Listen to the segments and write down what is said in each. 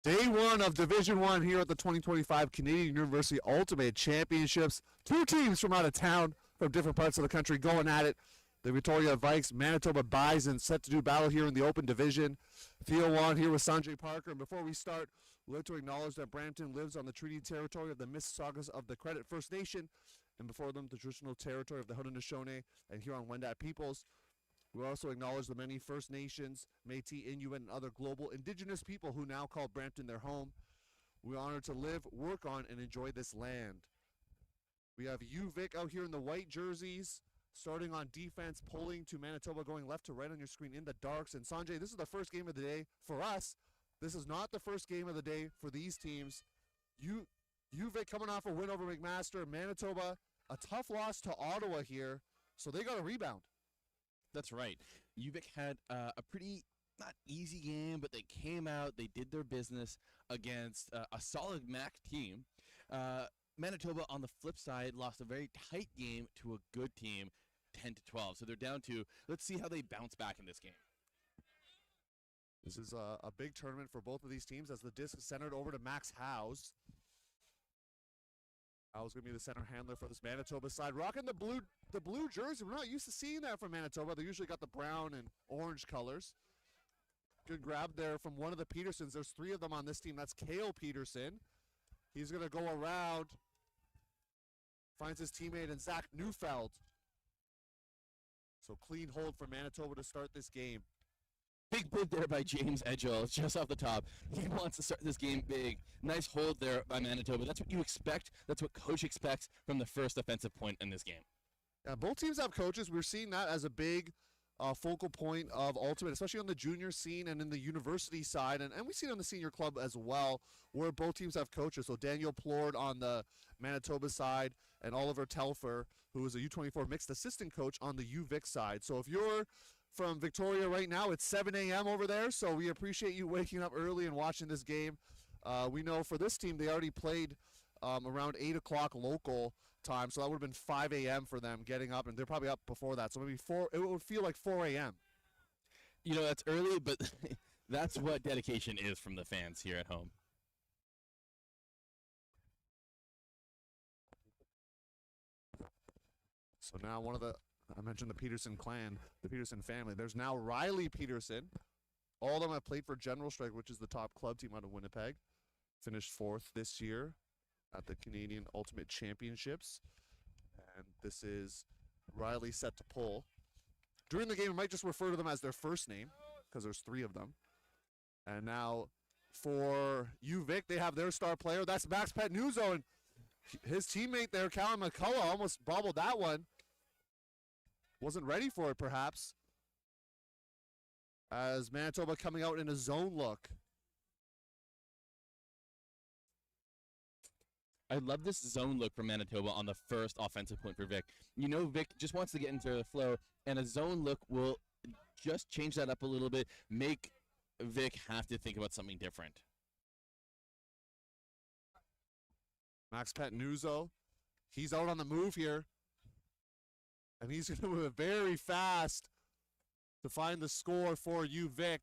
Day one of Division One here at the 2025 Canadian University Ultimate Championships. Two teams from out of town, from different parts of the country, going at it. The Victoria Vikes, Manitoba Bison, set to do battle here in the Open Division. Theo Wan here with Sanjay Parker. And before we start, we'd like to acknowledge that Brampton lives on the treaty territory of the Mississaugas of the Credit First Nation, and before them, the traditional territory of the Haudenosaunee and Huron-Wendat peoples. We also acknowledge the many First Nations, Métis, Inuit, and other global Indigenous people who now call Brampton their home. We are honored to live, work on, and enjoy this land. We have UVic out here in the white jerseys, starting on defense, pulling to Manitoba, going left to right on your screen in the darks. And Sanjay, this is the first game of the day for us. This is not the first game of the day for these teams. UVic coming off a win over McMaster. Manitoba, a tough loss to Ottawa here, so they got a rebound. That's right. UVic had a pretty, not easy game, but they came out, they did their business against a solid MAC team. Manitoba, on the flip side, lost a very tight game to a good team, 10-12. So they're down to, let's see how they bounce back in this game. This is a big tournament for both of these teams as the disc is centered over to Max Howes. Howes going to be the center handler for this Manitoba side. Rocking the blue jersey. We're not used to seeing that from Manitoba. They usually got the brown and orange colors. Good grab there from one of the Petersons. There's three of them on this team. That's Cale Peterson. He's going to go around. Finds his teammate in Zach Neufeld. So clean hold for Manitoba to start this game. Big bid there by James Edgell, just off the top. He wants to start this game big. Nice hold there by Manitoba. That's what you expect. That's what coach expects from the first offensive point in this game. Yeah, both teams have coaches. We're seeing that as a big focal point of Ultimate, especially on the junior scene and in the university side. And we see it on the senior club as well, where both teams have coaches. So Daniel Plord on the Manitoba side and Oliver Telfer, who is a U24 mixed assistant coach on the UVic side. So if you're from Victoria right now, it's 7 a.m. over there, so we appreciate you waking up early and watching this game. We know for this team, they already played around 8 o'clock local time, so that would have been 5 a.m. for them getting up, and they're probably up before that, so maybe it would feel like 4 a.m. You know, that's early, but that's what dedication is from the fans here at home. So now I mentioned the Peterson clan, the Peterson family. There's now Riley Peterson. All of them have played for General Strike, which is the top club team out of Winnipeg. Finished 4th this year at the Canadian Ultimate Championships. And this is Riley set to pull. During the game, I might just refer to them as their first name because there's 3 of them. And now for UVic, they have their star player. That's Max Petnuzzo. And his teammate there, Callum McCullough, almost bobbled that one. Wasn't ready for it, perhaps. As Manitoba coming out in a zone look. I love this zone look from Manitoba on the first offensive point for Vic. You know, Vic just wants to get into the flow, and a zone look will just change that up a little bit, make Vic have to think about something different. Max Petnuzzo, he's out on the move here. And he's going to move very fast to find the score for UVic.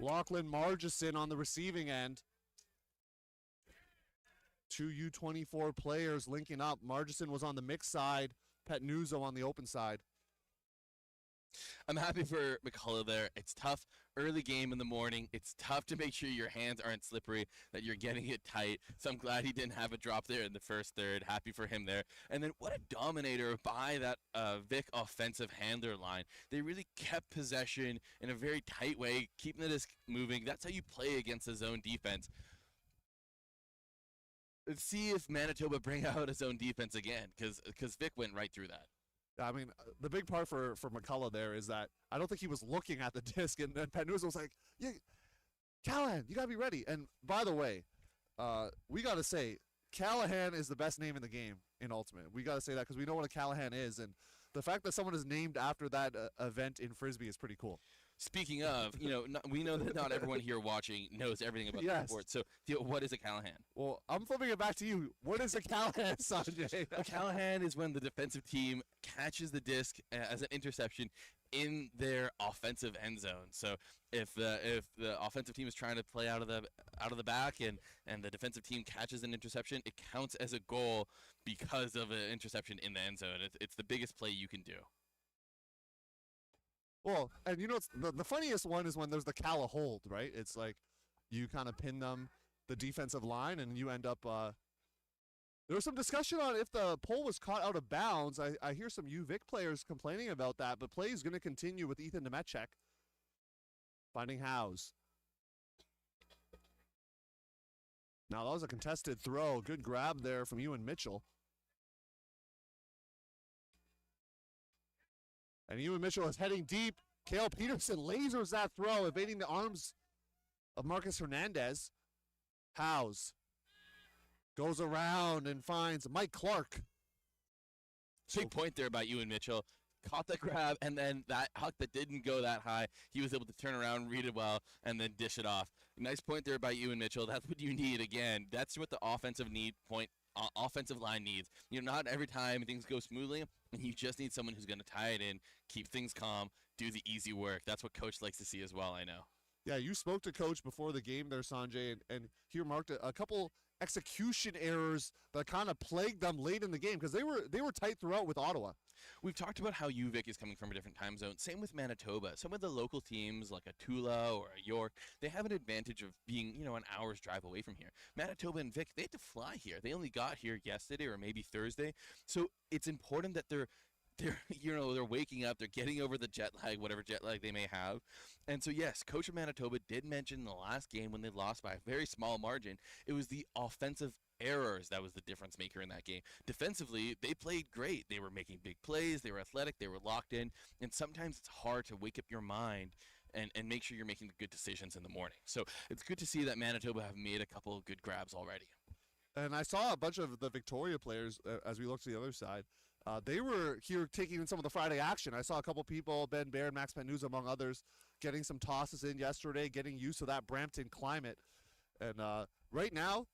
Lachlan Margison on the receiving end. 2 U24 players linking up. Margison was on the mixed side. Petnuzzo on the open side. I'm happy for McCullough there. It's tough. Early game in the morning. It's tough to make sure your hands aren't slippery, that you're getting it tight. So I'm glad he didn't have a drop there in the first third. Happy for him there. And then what a dominator by that Vic offensive handler line. They really kept possession in a very tight way, keeping the disc moving. That's how you play against a zone defense. Let's see if Manitoba bring out a zone defense again, because Vic went right through that. I mean, the big part for McCullough there is that I don't think he was looking at the disc, and then Petnuzzo was like, yeah, Callahan, you got to be ready. And by the way, we got to say, Callahan is the best name in the game in Ultimate. We got to say that because we know what a Callahan is, and the fact that someone is named after that event in Frisbee is pretty cool. Speaking of, you know, we know that not everyone here watching knows everything about the sport. So, Theo, what is a Callahan? Well, I'm flipping it back to you. What is a Callahan, Sanjay? A Callahan is when the defensive team catches the disc as an interception in their offensive end zone. So if the offensive team is trying to play out of the back and the defensive team catches an interception, it counts as a goal because of an interception in the end zone. It's the biggest play you can do. Well, and you know, the funniest one is when there's the Cala hold, right? It's like you kind of pin them, the defensive line, and you end up. There was some discussion on if the pole was caught out of bounds. I hear some UVic players complaining about that, but play is going to continue with Ethan Nemechek finding Howes. Now, that was a contested throw. Good grab there from Ewan Mitchell. And Ewan Mitchell is heading deep. Cale Peterson lasers that throw, evading the arms of Marcus Hernandez. Howes goes around and finds Mike Clark. Big point there by Ewan Mitchell. Caught the grab, and then that huck that didn't go that high, he was able to turn around, read it well, and then dish it off. Nice point there by Ewan Mitchell. That's what you need. Again, that's what the offensive line needs. You know, not every time things go smoothly, and you just need someone who's going to tie it in, keep things calm, do the easy work. That's what Coach likes to see as well, I know. Yeah, you spoke to Coach before the game there, Sanjay, and he remarked a couple execution errors that kind of plagued them late in the game because they were tight throughout with Ottawa. We've talked about how UVic is coming from a different time zone. Same with Manitoba. Some of the local teams like a Tula or a York, they have an advantage of being, an hour's drive away from here. Manitoba and Vic, they had to fly here. They only got here yesterday or maybe Thursday. So it's important that they're waking up, they're getting over the jet lag, whatever jet lag they may have. And so, yes, Coach of Manitoba did mention in the last game when they lost by a very small margin, it was the offensive errors that was the difference maker in that game. Defensively, they played great. They were making big plays, they were athletic, they were locked in, and sometimes it's hard to wake up your mind and make sure you're making the good decisions in the morning. So it's good to see that Manitoba have made a couple of good grabs already. And I saw a bunch of the Victoria players, as we look to the other side, they were here taking in some of the Friday action. I saw a couple people, Ben Baird, Max Panuz, among others, getting some tosses in yesterday, getting used to that Brampton climate. And right now,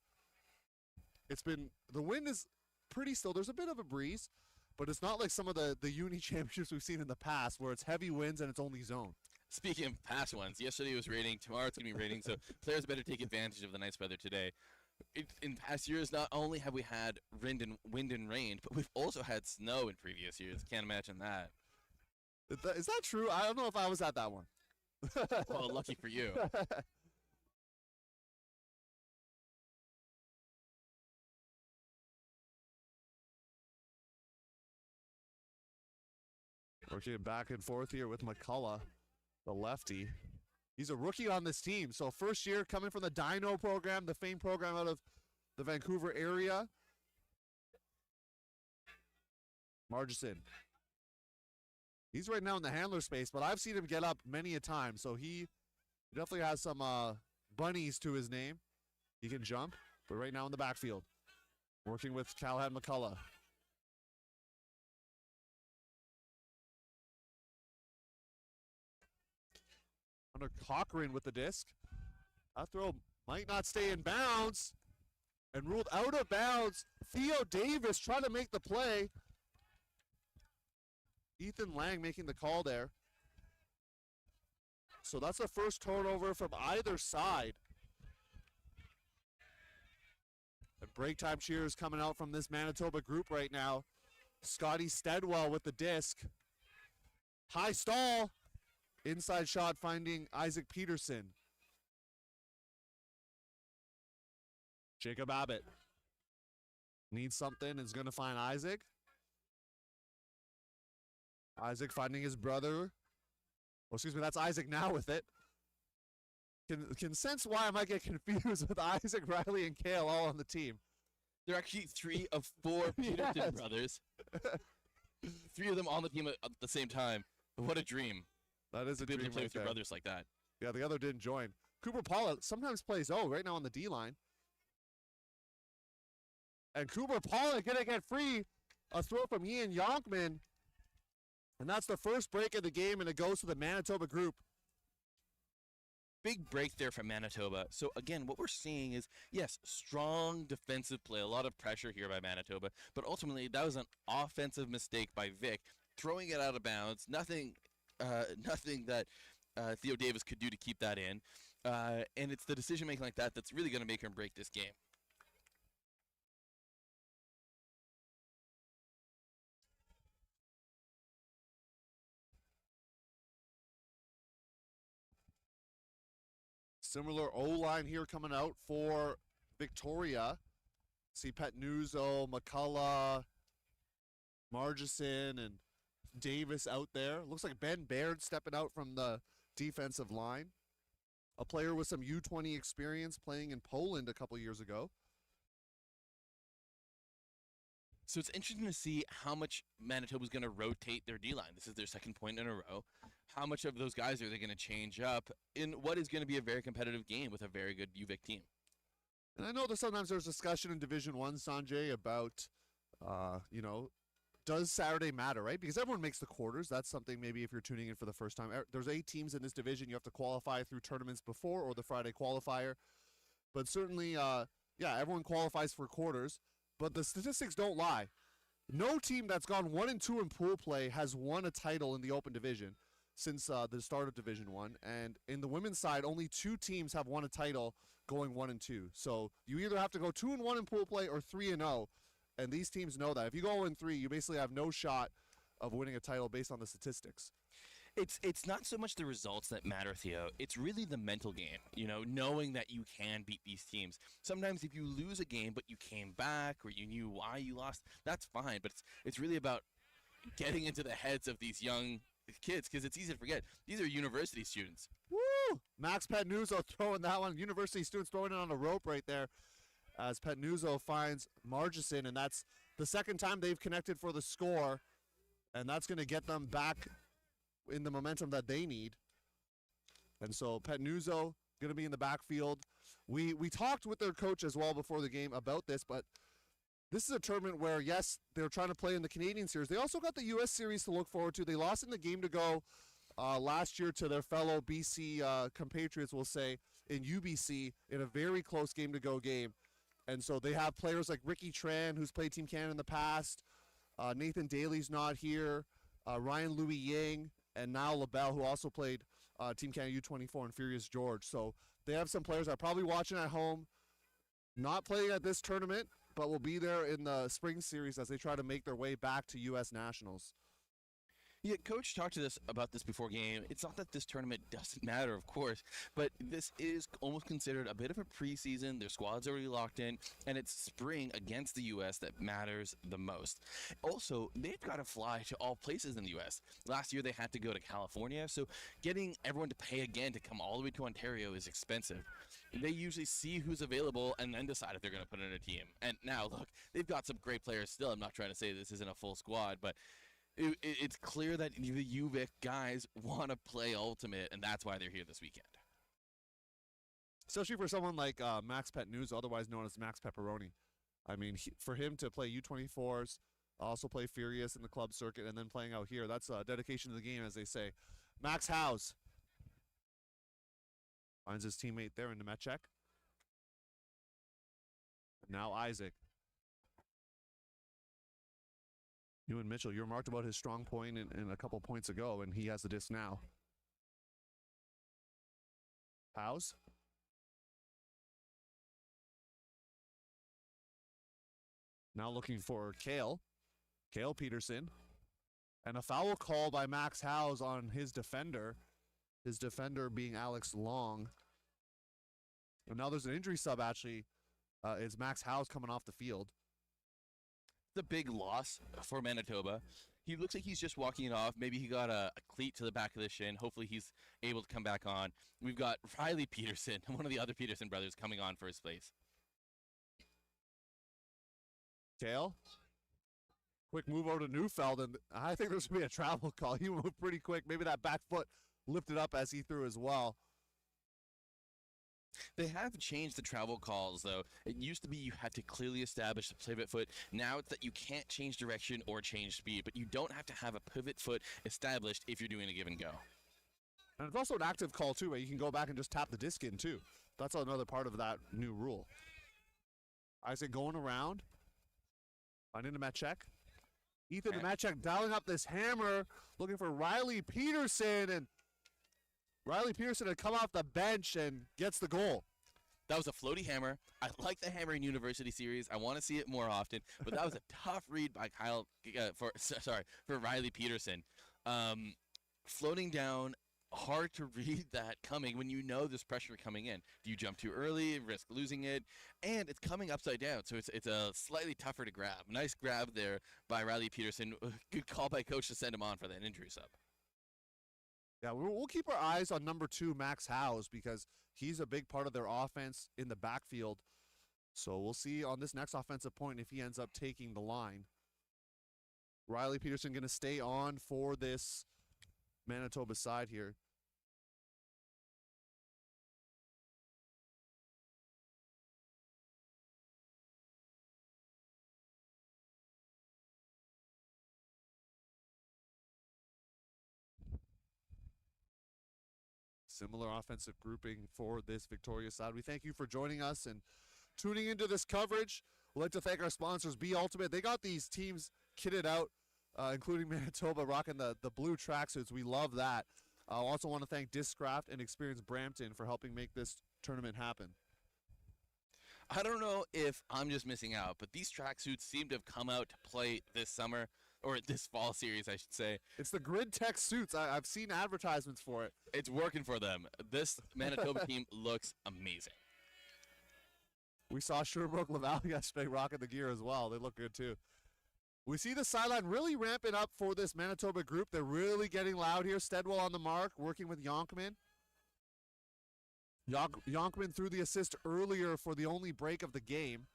the wind is pretty still. There's a bit of a breeze, but it's not like some of the uni championships we've seen in the past where it's heavy winds and it's only zone. Speaking of past ones, yesterday was raining, tomorrow it's going to be raining, so players better take advantage of the nice weather today. In past years, not only have we had wind and rain, but we've also had snow in previous years. Can't imagine that. Is that true? I don't know if I was at that one. Well, lucky for you. Working back and forth here with McCullough, the lefty. He's a rookie on this team. So first year coming from the Dino program, the FAME program out of the Vancouver area. Margison. He's right now in the handler space, but I've seen him get up many a time. So he definitely has some bunnies to his name. He can jump, but right now in the backfield. Working with Callahan McCullough. Hunter Cochran with the disc. That throw might not stay in bounds. And ruled out of bounds. Theo Davis trying to make the play. Ethan Lang making the call there. So that's the first turnover from either side. And break time cheers coming out from this Manitoba group right now. Scotty Steadwell with the disc. High stall. Inside shot finding Isaac Peterson. Jacob Abbott needs something, is going to find Isaac. Isaac finding his brother. Oh, excuse me, that's Isaac now with it. Can sense why I might get confused with Isaac, Riley, and Kale all on the team. They're actually 3 of 4 Peterson Yes. brothers. 3 of them on the team at the same time. What a dream. That is To a be able dream to play right with your there. brothers like that. Yeah, the other didn't join. Cooper Paula sometimes plays right now on the D-line. And Cooper Paula going to get free. A throw from Ian Yonkman. And that's the first break of the game, and it goes to the Manitoba group. Big break there from Manitoba. So again, what we're seeing is, yes, strong defensive play, a lot of pressure here by Manitoba, but ultimately that was an offensive mistake by Vic, throwing it out of bounds. Nothing nothing that Theo Davis could do to keep that in. And it's the decision making like that that's really going to make or break this game. Similar O-line here coming out for Victoria. See Petnuzzo, McCullough, Margison, and Davis out there. Looks like Ben Baird stepping out from the defensive line. A player with some U20 experience playing in Poland a couple years ago. So it's interesting to see how much Manitoba's going to rotate their D-line. This is their second point in a row. How much of those guys are they going to change up in what is going to be a very competitive game with a very good UVic team? And I know that sometimes there's discussion in Division I, Sanjay, about, does Saturday matter, right? Because everyone makes the quarters. That's something maybe if you're tuning in for the first time. There's 8 teams in this division. You have to qualify through tournaments before or the Friday qualifier. But certainly, everyone qualifies for quarters. But the statistics don't lie. No team that's gone 1-2 in pool play has won a title in the open division since the start of Division I. And in the women's side, only 2 teams have won a title going 1-2. So you either have to go 2-1 in pool play or 3-0. And these teams know that. If you go 0-3, you basically have no shot of winning a title based on the statistics. It's not so much the results that matter, Theo. It's really the mental game, knowing that you can beat these teams. Sometimes if you lose a game but you came back or you knew why you lost, that's fine. But it's really about getting into the heads of these young kids because it's easy to forget. These are university students. Woo! Max Petnuzzo throwing that one. University students throwing it on the rope right there as Petnuzzo finds Margison, and that's the second time they've connected for the score, and that's going to get them back in the momentum that they need. And so Petnuzzo going to be in the backfield. We talked with their coach as well before the game about this, but this is a tournament where, yes, they're trying to play in the Canadian Series. They also got the U.S. Series to look forward to. They lost in the game to go last year to their fellow BC compatriots, we'll say, in UBC in a very close game to go game. And so they have players like Ricky Tran, who's played Team Canada in the past. Nathan Daly's not here. Ryan Louis Yang, and Niall LaBelle, who also played Team Canada U24 and Furious George. So they have some players that are probably watching at home, not playing at this tournament, but will be there in the spring series as they try to make their way back to U.S. Nationals. Yeah, Coach talked to us about this before game. It's not that this tournament doesn't matter, of course, but this is almost considered a bit of a preseason. Their squad's already locked in, and it's spring against the U.S. that matters the most. Also, they've got to fly to all places in the U.S. Last year, they had to go to California, so getting everyone to pay again to come all the way to Ontario is expensive. They usually see who's available and then decide if they're going to put in a team. And now, look, they've got some great players still. I'm not trying to say this isn't a full squad, but it's clear that the UVic guys want to play Ultimate, and that's why they're here this weekend. Especially for someone like Max Petnuzzo, otherwise known as Max Pepperoni. I mean, for him to play U24s, also play Furious in the club circuit, and then playing out here, that's a dedication to the game, as they say. Max Howes finds his teammate there in Nemechek. Now Isaac. Ewan Mitchell, you remarked about his strong point in a couple points ago, and he has the disc now. Howes. Now looking for Cale Peterson. And a foul call by Max Howes on his defender being Alex Long. And now there's an injury sub, actually. It's Max Howes coming off the field. The big loss for Manitoba. He looks like he's just walking it off. Maybe he got a cleat to the back of the shin. Hopefully he's able to come back on. We've got Riley Peterson, one of the other Peterson brothers, coming on for his place. Cale. Quick move over to Neufeld, and I think there's going to be a travel call. He moved pretty quick. Maybe that back foot lifted up as he threw as well. They have changed the travel calls, though. It used to be you had to clearly establish the pivot foot. Now it's that you can't change direction or change speed, but you don't have to have a pivot foot established if you're doing a give and go. And it's also an active call, too, where you can go back and just tap the disc in, too. That's another part of that new rule. Isaac going around. Finding Nemechek. Ethan the Matchak dialing up this hammer, looking for Riley Peterson, and Riley Peterson had come off the bench and gets the goal. That was a floaty hammer. I like the hammer in University Series. I want to see it more often, but that was a tough read by for Riley Peterson. Floating down, hard to read that coming when you know there's pressure coming in. Do you jump too early, risk losing it? And it's coming upside down, so it's a slightly tougher to grab. Nice grab there by Riley Peterson. Good call by coach to send him on for that injury sub. Yeah, we'll keep our eyes on number 2, Max Howes, because he's a big part of their offense in the backfield. So we'll see on this next offensive point if he ends up taking the line. Riley Peterson going to stay on for this Manitoba side here. Similar offensive grouping for this Victoria side. We thank you for joining us and tuning into this coverage. We'd like to thank our sponsors, Be Ultimate. They got these teams kitted out, including Manitoba, rocking the blue tracksuits. We love that. I also want to thank Discraft and Experience Brampton for helping make this tournament happen. I don't know if I'm just missing out, but these tracksuits seem to have come out to play this summer, or this fall series, I should say. It's the Grid Tech suits. I've seen advertisements for it. It's working for them. This Manitoba team looks amazing. We saw Sherbrooke Laval yesterday rocking the gear as well. They look good too. We see the sideline really ramping up for this Manitoba group. They're really getting loud here. Steadwell on the mark, working with Yonkman. Yonkman threw the assist earlier for the only break of the game.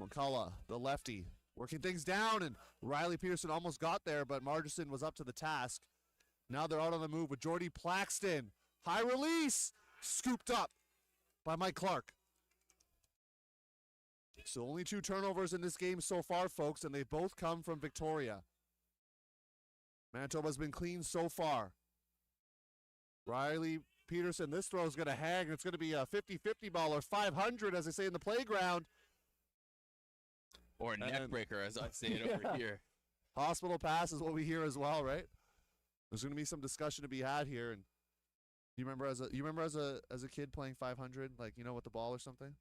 McCullough, the lefty, working things down, and Riley Peterson almost got there, but Margerson was up to the task. Now they're out on the move with Jordy Plaxton. High release, scooped up by Mike Clark. So only 2 turnovers in this game so far, folks, and they both come from Victoria. Manitoba's been clean so far. Riley Peterson, this throw is going to hang. It's going to be a 50-50 ball, or 500, as they say in the playground. Or a neck breaker, as I say it over here. Hospital pass is what we hear as well, right? There's going to be some discussion to be had here. And you remember as a kid playing 500, like, with the ball or something?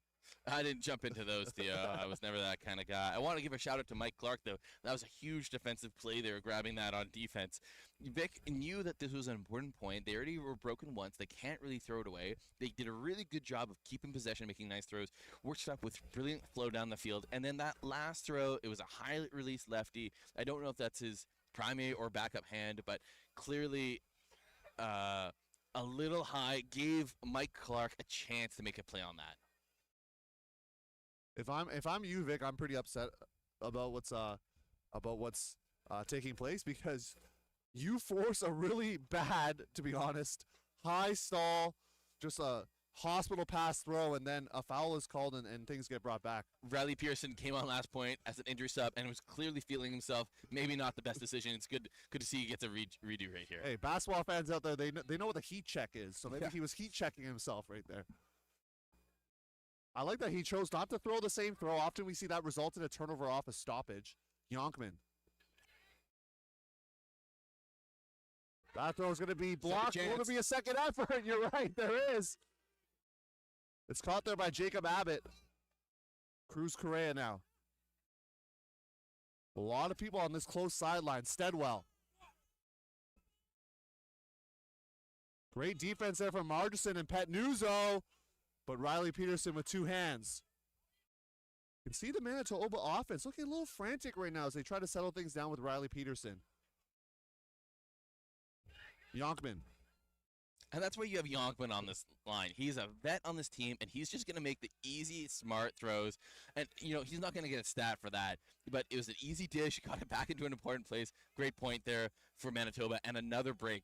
I didn't jump into those, Theo. I was never that kind of guy. I want to give a shout out to Mike Clark, though. That was a huge defensive play. They were grabbing that on defense. Vic knew that this was an important point. They already were broken once. They can't really throw it away. They did a really good job of keeping possession, making nice throws. Worked up with brilliant flow down the field. And then that last throw, it was a highly released lefty. I don't know if that's his primary or backup hand, but clearly a little high, gave Mike Clark a chance to make a play on that. If I'm you, Vic, I'm pretty upset about what's taking place, because you force a really bad, to be honest, high stall, just a hospital pass throw, and then a foul is called and things get brought back. Riley Pearson came on last point as an injury sub and was clearly feeling himself. Maybe not the best decision. It's good to see he gets a redo right here. Hey, basketball fans out there, they know what the heat check is, so maybe he was heat checking himself right there. I like that he chose not to throw the same throw. Often we see that result in a turnover off a stoppage. Yonkman. That throw is going to be blocked. It's going to be a second effort. You're right. There is. It's caught there by Jacob Abbott. Cruz Correa now. A lot of people on this close sideline. Steadwell. Great defense there from Margerson and Petnuzzo. But Riley Peterson with 2 hands. You can see the Manitoba offense looking a little frantic right now as they try to settle things down with Riley Peterson. Yonkman. And that's why you have Yonkman on this line. He's a vet on this team, and he's just going to make the easy, smart throws. And, he's not going to get a stat for that. But it was an easy dish. Got it back into an important place. Great point there for Manitoba. And another break.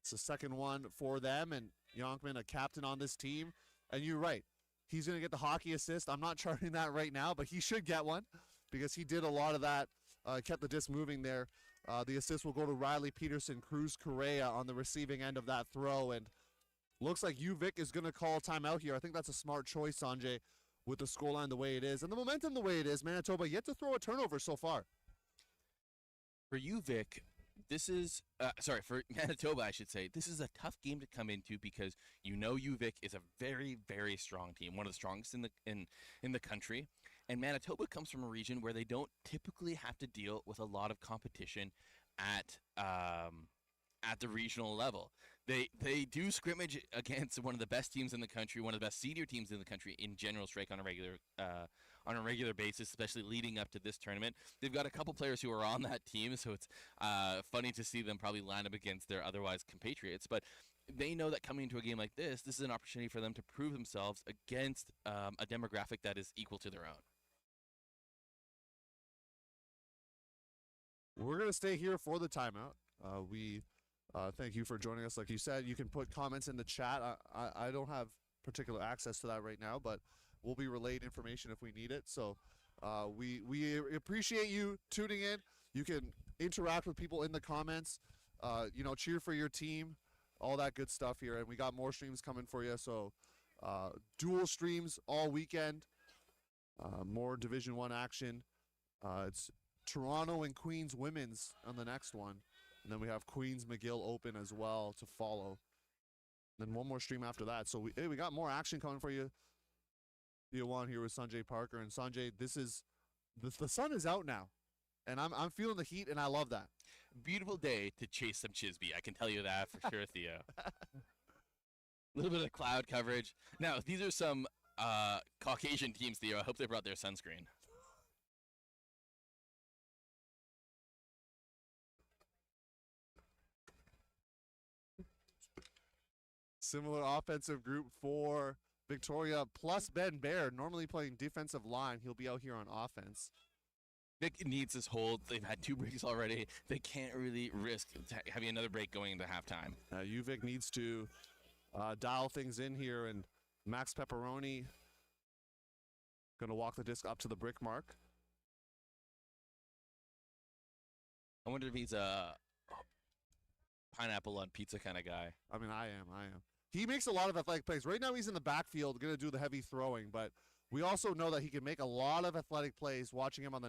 It's the second one for them, and Yonkman, a captain on this team. And you're right. He's going to get the hockey assist. I'm not charting that right now, but he should get one because he did a lot of that, kept the disc moving there. The assist will go to Riley Peterson, Cruz Correa on the receiving end of that throw. And looks like UVic is going to call timeout here. I think that's a smart choice, Sanjay. with the scoreline the way it is and the momentum the way it is, Manitoba yet to throw a turnover so far. For you, Vic, this is for Manitoba, I should say. This is a tough game to come into because UVic is a very, very strong team, one of the strongest in the country. And Manitoba comes from a region where they don't typically have to deal with a lot of competition at the regional level. They do scrimmage against one of the best teams in the country, one of the best senior teams in the country in general strike on a regular basis, especially leading up to this tournament. They've got a couple players who are on that team, so it's funny to see them probably line up against their otherwise compatriots. But they know that coming into a game like this is an opportunity for them to prove themselves against a demographic that is equal to their own. We're going to stay here for the timeout. We thank you for joining us. Like you said, you can put comments in the chat. I don't have particular access to that right now, but we'll be relayed information if we need it. So we appreciate you tuning in. You can interact with people in the comments, cheer for your team, all that good stuff here. And we got more streams coming for you. So dual streams all weekend, more Division I action. It's Toronto and Queens women's on the next one. And then we have Queens McGill Open as well to follow. Then one more stream after that. So we got more action coming for you. Video one here with Sanjay Parker. And Sanjay, this is the sun is out now. And I'm feeling the heat, and I love that. Beautiful day to chase some Chisby. I can tell you that for sure, Theo. A little bit of cloud coverage. Now, these are some Caucasian teams, Theo. I hope they brought their sunscreen. Similar offensive group for Victoria, plus Ben Baird, normally playing defensive line. He'll be out here on offense. Vic needs this hold. They've had 2 breaks already. They can't really risk having another break going into halftime. UVic needs to dial things in here, and Max Pepperoni going to walk the disc up to the brick mark. I wonder if he's a pineapple on pizza kind of guy. I mean, I am. He makes a lot of athletic plays. Right now he's in the backfield going to do the heavy throwing, but we also know that he can make a lot of athletic plays watching him on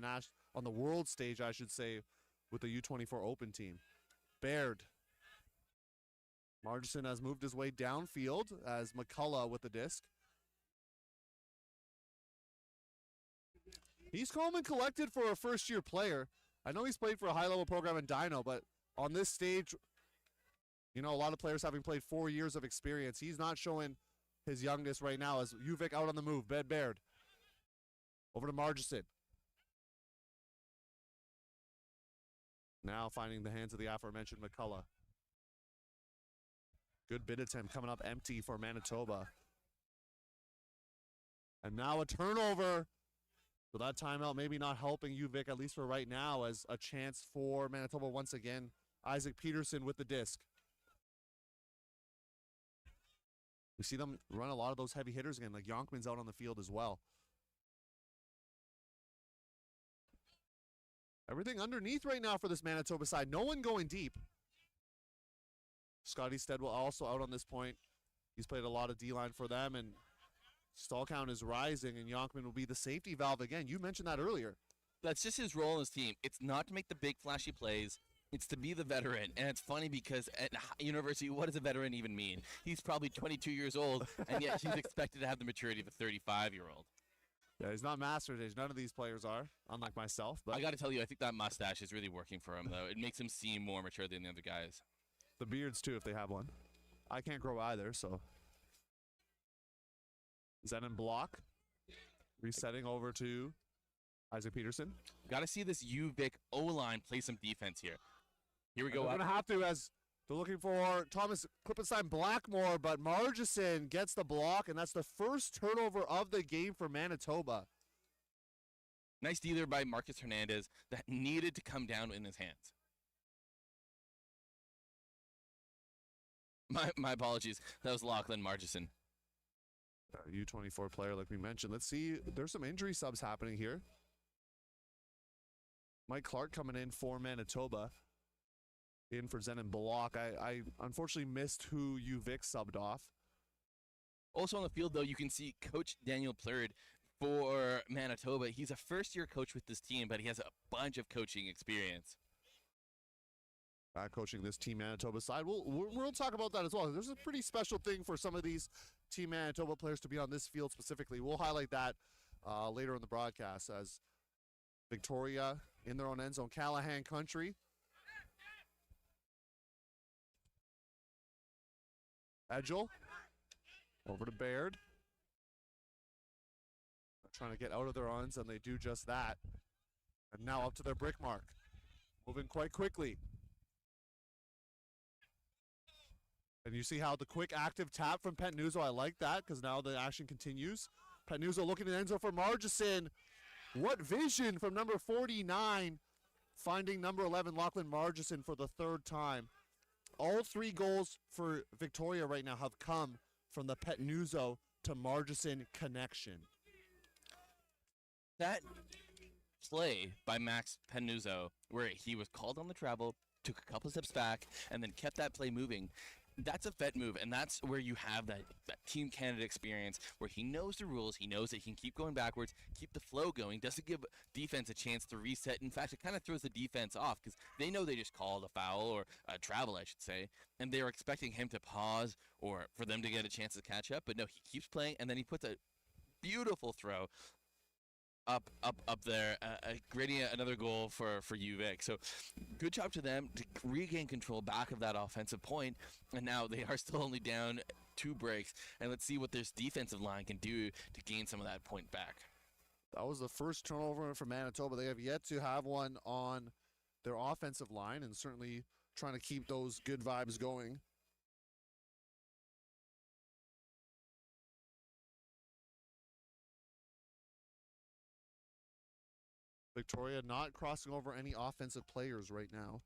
the world stage, I should say, with the U24 Open team. Baird. Margison has moved his way downfield as McCullough with the disc. He's calm and collected for a first-year player. I know he's played for a high-level program in Dino, but on this stage, a lot of players having played 4 years of experience. He's not showing his youngness right now as UVic out on the move. Ben Baird. Over to Margison. Now finding the hands of the aforementioned McCullough. Good bit attempt coming up empty for Manitoba. And now a turnover. So that timeout maybe not helping UVic, at least for right now, as a chance for Manitoba once again. Isaac Peterson with the disc. We see them run a lot of those heavy hitters again, like Yonkman's out on the field as well. Everything underneath right now for this Manitoba side. No one going deep. Scotty Steadwell also out on this point. He's played a lot of D-line for them, and stall count is rising, and Yonkman will be the safety valve again. You mentioned that earlier. That's just his role in his team. It's not to make the big flashy plays. It's to be the veteran. And it's funny because at university, what does a veteran even mean? He's probably 22 years old, and yet he's expected to have the maturity of a 35-year-old. Yeah, he's not master's age. None of these players are, unlike myself. But I got to tell you, I think that mustache is really working for him, though. It makes him seem more mature than the other guys. The beards, too, if they have one. I can't grow either, so. Zenon block. Resetting over to Isaac Peterson. Got to see this UVic O-line play some defense here. Here we go. They're going to have to, as they're looking for Thomas Klippenstein Blackmore, but Margison gets the block, and that's the first turnover of the game for Manitoba. Nice dealer by Marcus Hernandez that needed to come down in his hands. My apologies. That was Lachlan Margison. U24 player, like we mentioned. Let's see. There's some injury subs happening here. Mike Clark coming in for Manitoba. In for Zenon Block. I unfortunately missed who UVic subbed off. Also on the field, though, you can see Coach Daniel Plurd for Manitoba. He's a first-year coach with this team, but he has a bunch of coaching experience. Coaching this Team Manitoba side. We'll talk about that as well. There's a pretty special thing for some of these Team Manitoba players to be on this field specifically. We'll highlight that later in the broadcast as Victoria in their own end zone. Callahan country. Edgel over to Baird. Trying to get out of their ends, and they do just that. And now up to their brick mark. Moving quite quickly. And you see how the quick active tap from Petnuzzo, I like that because now the action continues. Petnuzzo looking in the end zone for Margison. What vision from number 49, finding number 11, Lachlan Margison for the third time. All 3 goals for Victoria right now have come from the Petnuzzo to Margison connection. That play by Max Petnuzzo, where he was called on the travel, took a couple steps back, and then kept that play moving, that's a vet move, and that's where you have that Team Canada experience where he knows the rules, he knows that he can keep going backwards, keep the flow going, doesn't give defense a chance to reset. In fact, it kind of throws the defense off because they know they just called a foul or a travel, I should say, and they're expecting him to pause or for them to get a chance to catch up. But no, he keeps playing, and then he puts a beautiful throw up there, grading another goal for UVic. So good job to them to regain control back of that offensive point, and now they are still only down 2 breaks, and let's see what this defensive line can do to gain some of that point back. That was the first turnover for Manitoba. They have yet to have one on their offensive line, and certainly trying to keep those good vibes going. Victoria not crossing over any offensive players right now.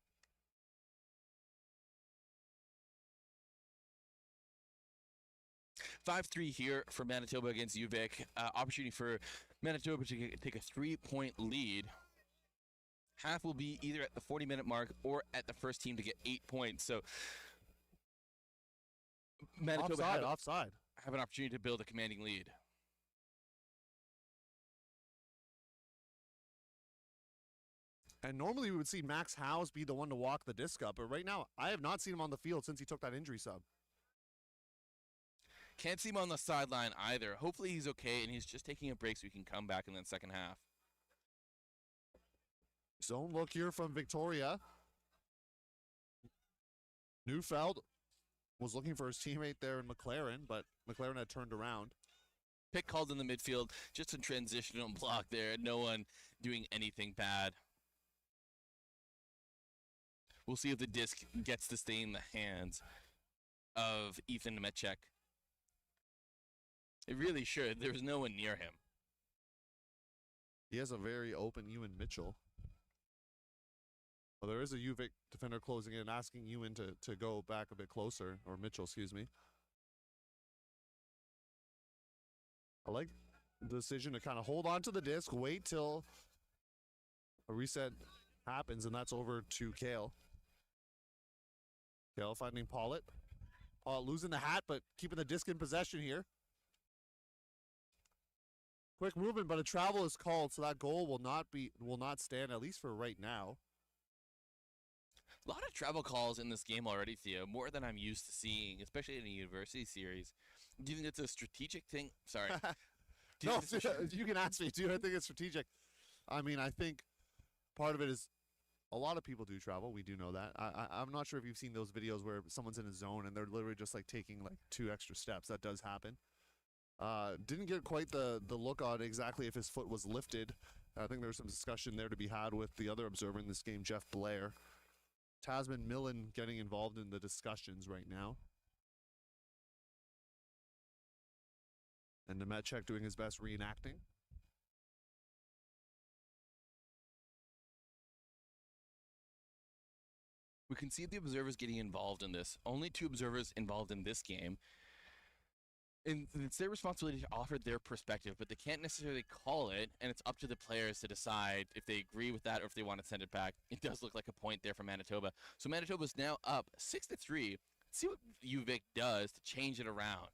(5-3) here for Manitoba against UVic. Opportunity for Manitoba to take a 3-point lead. Half will be either at the 40-minute mark or at the first team to get 8 points. So Manitoba offside. Have an opportunity to build a commanding lead. And normally we would see Max Howes be the one to walk the disc up, but right now I have not seen him on the field since he took that injury sub. Can't see him on the sideline either. Hopefully he's okay and he's just taking a break so he can come back in the second half. Zone look here from Victoria. Neufeld was looking for his teammate there in McLaren, but McLaren had turned around. Pick called in the midfield, just a transitional block there. No one doing anything bad. We'll see if the disc gets to stay in the hands of Ethan Metchek. It really should. There was no one near him. He has a very open Ewan Mitchell. Well, there is a UVic defender closing in, asking Ewan to go back a bit closer, or Mitchell, excuse me. I like the decision to kind of hold on to the disc, wait till a reset happens, and that's over to Kale. Kale finding Pollitt. Pollitt losing the hat, but keeping the disc in possession here. Quick movement, but a travel is called, so that goal will not stand, at least for right now. A lot of travel calls in this game already, Theo, more than I'm used to seeing, especially in a university series. Do you think it's a strategic thing? Sorry. No, you can ask me, too. I think it's strategic. I mean, I think part of it is a lot of people do travel. We do know that. I'm not sure if you've seen those videos where someone's in a zone and they're literally just like taking like 2 extra steps. That does happen. Didn't get quite the look on exactly if his foot was lifted. I think there's some discussion there to be had with the other observer in this game, Jeff Blair. Tasman Millen getting involved in the discussions right now. And Nemechek doing his best reenacting. We can see the observers getting involved in this. Only 2 observers involved in this game. And it's their responsibility to offer their perspective, but they can't necessarily call it, and it's up to the players to decide if they agree with that or if they want to send it back. It does look like a point there for Manitoba. So Manitoba's now up 6-3. Let's see what UVic does to change it around.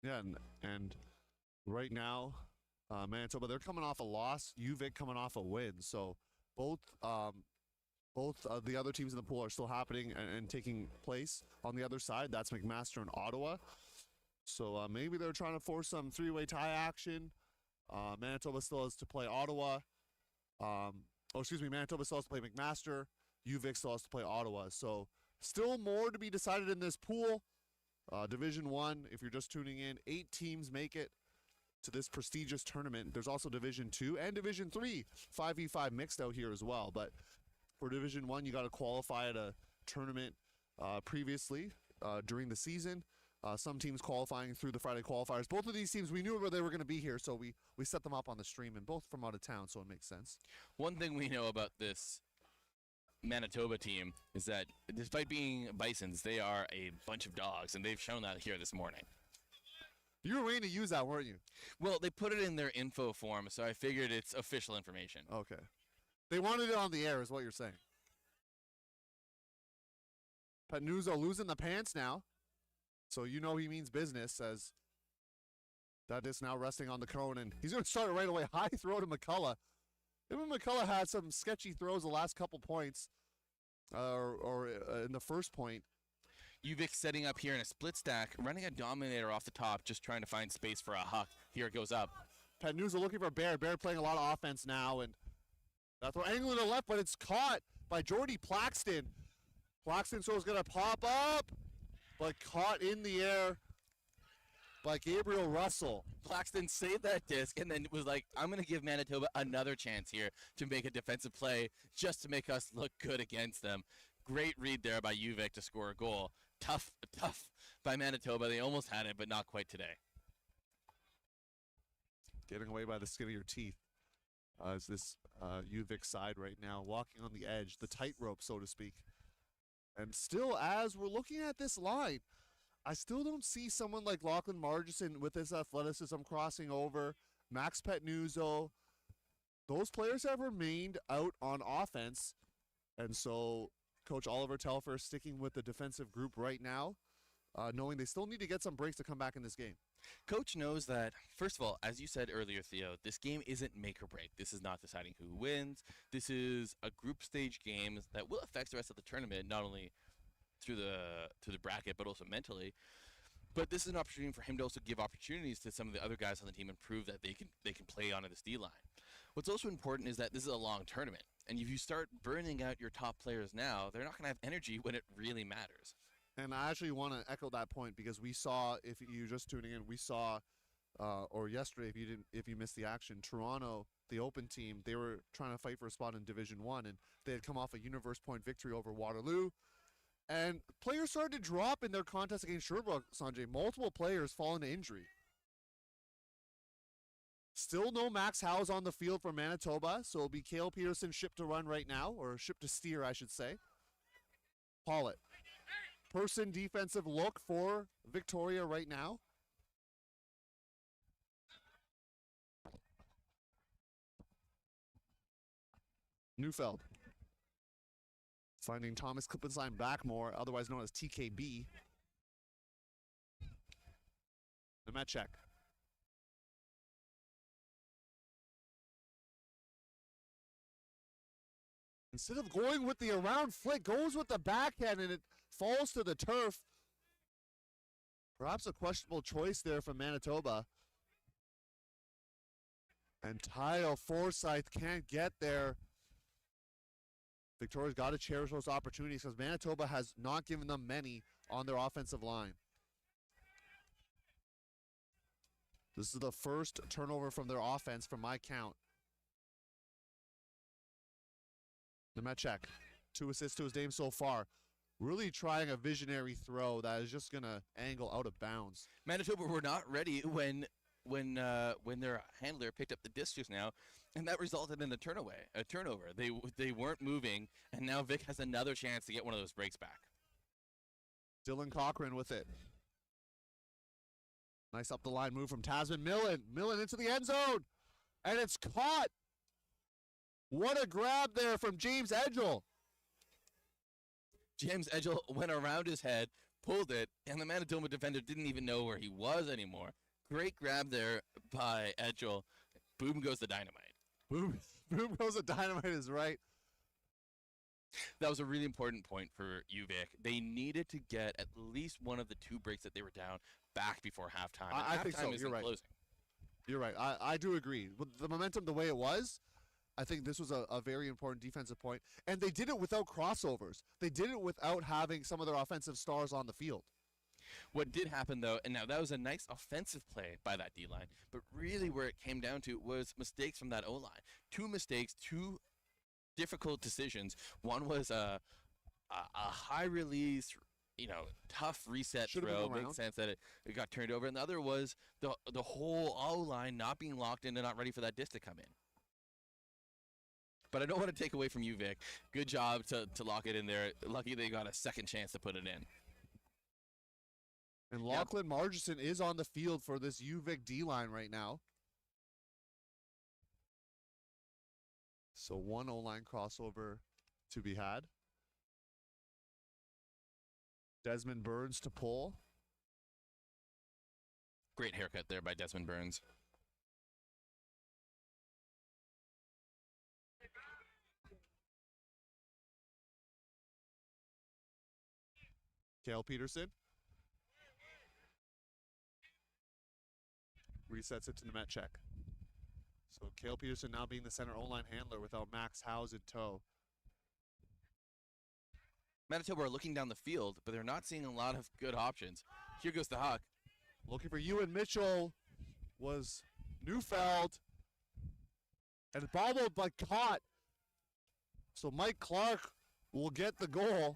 Yeah, and right now, Manitoba, they're coming off a loss. UVic coming off a win. So both the other teams in the pool are still happening and taking place. On the other side, that's McMaster and Ottawa. So maybe they're trying to force some three-way tie action. Manitoba still has to play Ottawa. Manitoba still has to play McMaster. UVic still has to play Ottawa. So still more to be decided in this pool. Division 1, if you're just tuning in, 8 teams make it to this prestigious tournament. There's also Division 2 and Division 3, 5v5 mixed out here as well. But for Division 1, you got to qualify at a tournament previously during the season. Some teams qualifying through the Friday qualifiers. Both of these teams, we knew where they were going to be here, so we set them up on the stream, and both from out of town, so it makes sense. One thing we know about this Manitoba team is that despite being Bisons, they are a bunch of dogs, and they've shown that here this morning. You were waiting to use that, weren't you? Well, they put it in their info form, so I figured it's official information. Okay. They wanted it on the air is what you're saying. Patnuzo losing the pants now. So you know he means business, as that is now resting on the cone, and he's going to start it right away. High throw to McCullough. Even McCullough had some sketchy throws the last couple points, or in the first point. UVic setting up here in a split stack, running a dominator off the top, just trying to find space for a huck. Here it goes up. Patnuzo looking for Bear. Bear playing a lot of offense now, and that throw angling to the left, but it's caught by Jordy Plaxton. Plaxton so is going to pop up, but caught in the air by Gabriel Russell. Plaxton saved that disc and then was like, I'm going to give Manitoba another chance here to make a defensive play just to make us look good against them. Great read there by UVic to score a goal. Tough by Manitoba. They almost had it, but not quite today. Getting away by the skin of your teeth. Is this UVic side right now, walking on the edge, the tightrope, so to speak. And still, as we're looking at this line, I still don't see someone like Lachlan Margison with his athleticism crossing over. Max Patnuzo. Those players have remained out on offense. And so Coach Oliver Telfer sticking with the defensive group right now, knowing they still need to get some breaks to come back in this game. Coach knows that, first of all, as you said earlier, Theo, this game isn't make or break. This is not deciding who wins. This is a group stage game that will affect the rest of the tournament, not only through the bracket, but also mentally. But this is an opportunity for him to also give opportunities to some of the other guys on the team and prove that they can play on this D line. What's also important is that this is a long tournament, and if you start burning out your top players now, they're not going to have energy when it really matters. And I actually want to echo that point, because we saw, if you're just tuning in, we saw, or yesterday, if you missed the action, Toronto, the Open team, they were trying to fight for a spot in Division 1, and they had come off a universe point victory over Waterloo. And players started to drop in their contest against Sherbrooke, Sanjay. Multiple players falling to injury. Still no Max Howes on the field for Manitoba, so it'll be Cale Peterson shipped to run right now, or shipped to steer, I should say. Pollitt. Person defensive look for Victoria right now. Neufeld. Finding Thomas Klippenstein Backmore, otherwise known as TKB. Nemechek. Instead of going with the around flick, goes with the backhand, and it falls to the turf. Perhaps a questionable choice there from Manitoba. And Tyle Forsyth can't get there. Victoria's got to cherish those opportunities, because Manitoba has not given them many on their offensive line. This is the first turnover from their offense from my count. Nemechek, 2 assists to his name so far. Really trying a visionary throw that is just going to angle out of bounds. Manitoba were not ready when their handler picked up the disc just now, and that resulted in a turnover. They weren't moving, and now Vic has another chance to get one of those breaks back. Dylan Cochran with it. Nice up the line move from Tasman Millen. Millen into the end zone, and it's caught. What a grab there from James Edgell. James Edgell went around his head, pulled it, and the Manitoba defender didn't even know where he was anymore. Great grab there by Edgel. Boom goes the dynamite. Boom, boom goes the dynamite is right. That was a really important point for UVic. They needed to get at least one of the two breaks that they were down back before halftime. I think so. Halftime You're right. closing. You're right. I do agree. With the momentum the way it was, I think this was a very important defensive point. And they did it without crossovers. They did it without having some of their offensive stars on the field. What did happen, though, and now that was a nice offensive play by that D-line, but really where it came down to was mistakes from that O-line. Two mistakes, two difficult decisions. One was a high release, tough reset Should've throw. been around. Makes sense that it got turned over. And the other was the whole O-line not being locked in and not ready for that disc to come in. But I don't want to take away from UVic. Good job to lock it in there. Lucky they got a second chance to put it in. And Lachlan Margison is on the field for this UVic D-line right now. So one O-line crossover to be had. Desmond Burns to pull. Great haircut there by Desmond Burns. Cale Peterson. Resets it to Nemechek. So Cale Peterson now being the center O-line handler without Max Howes in tow. Manitoba are looking down the field, but they're not seeing a lot of good options. Here goes the Hawk. Looking for Ewan Mitchell was Neufeld. And bobbled but caught. So Mike Clark will get the goal.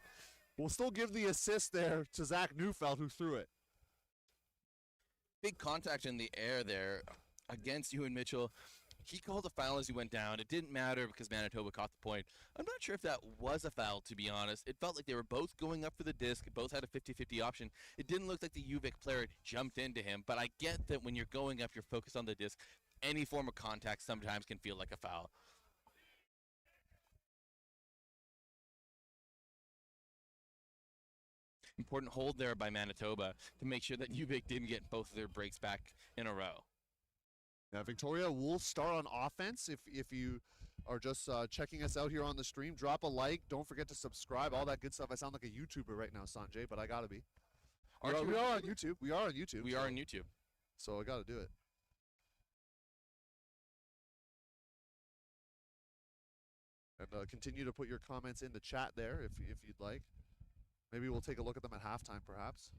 We'll still give the assist there to Zach Neufeld, who threw it. Big contact in the air there against Ewan Mitchell. He called a foul as he went down. It didn't matter because Manitoba caught the point. I'm not sure if that was a foul, to be honest. It felt like they were both going up for the disc. Both had a 50-50 option. It didn't look like the UVic player jumped into him, but I get that when you're going up, you're focused on the disc. Any form of contact sometimes can feel like a foul. Important hold there by Manitoba to make sure that UVic didn't get both of their breaks back in a row. Now, Victoria will start on offense. If you are just checking us out here on the stream, drop a like. Don't forget to subscribe, all that good stuff. I sound like a YouTuber right now, Sanjay, but I got to be. We are on YouTube. We are on YouTube. We are on YouTube. So I got to do it. And continue to put your comments in the chat there if you'd like. Maybe we'll take a look at them at halftime, perhaps.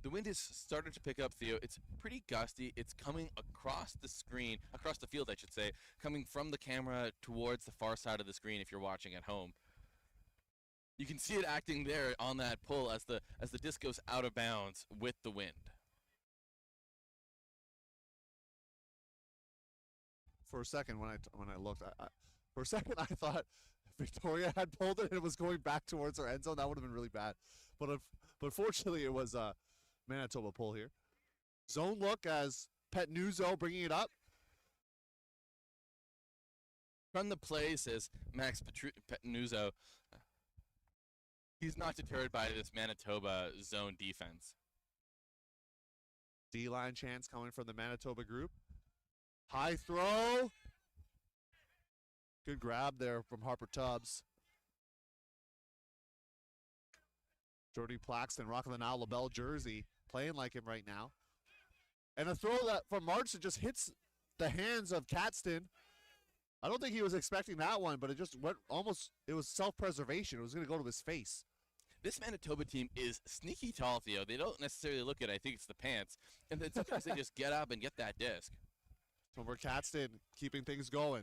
The wind has started to pick up, Theo. It's pretty gusty. It's coming across the screen, across the field, I should say, coming from the camera towards the far side of the screen if you're watching at home. You can see it acting there on that pull as the disc goes out of bounds with the wind. For a second, when I looked, for a second I thought Victoria had pulled it and it was going back towards her end zone. That would have been really bad. But fortunately, it was Manitoba pull here. Zone look as Petnuzzo bringing it up. From the play, says Max Petnuzzo, he's not deterred by this Manitoba zone defense. D-line chance coming from the Manitoba group. High throw. Good grab there from Harper Tubbs. Jordy Plaxton rocking the now LaBelle jersey, playing like him right now. And a throw that from March that just hits the hands of Catston. I don't think he was expecting that one, but it just went almost, it was self-preservation. It was going to go to his face. This Manitoba team is sneaky tall, Theo. They don't necessarily look at it. I think it's the pants. And then sometimes they just get up and get that disc. Over Catston keeping things going.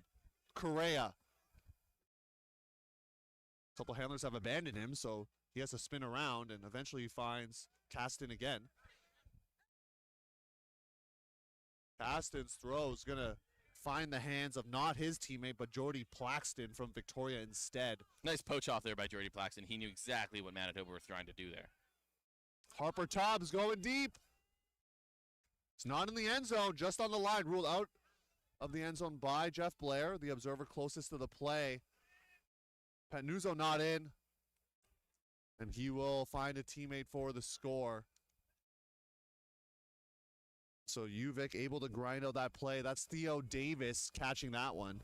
Correa. A couple handlers have abandoned him, so he has to spin around, and eventually he finds Catston again. Catston's throw is going to find the hands of not his teammate, but Jordy Plaxton from Victoria instead. Nice poach off there by Jordy Plaxton. He knew exactly what Manitoba were trying to do there. Harper Tubbs going deep. It's not in the end zone, just on the line. Ruled out of the end zone by Jeff Blair, the observer closest to the play. Patnuzzo not in. And he will find a teammate for the score. So UVic able to grind out that play. That's Theo Davis catching that one.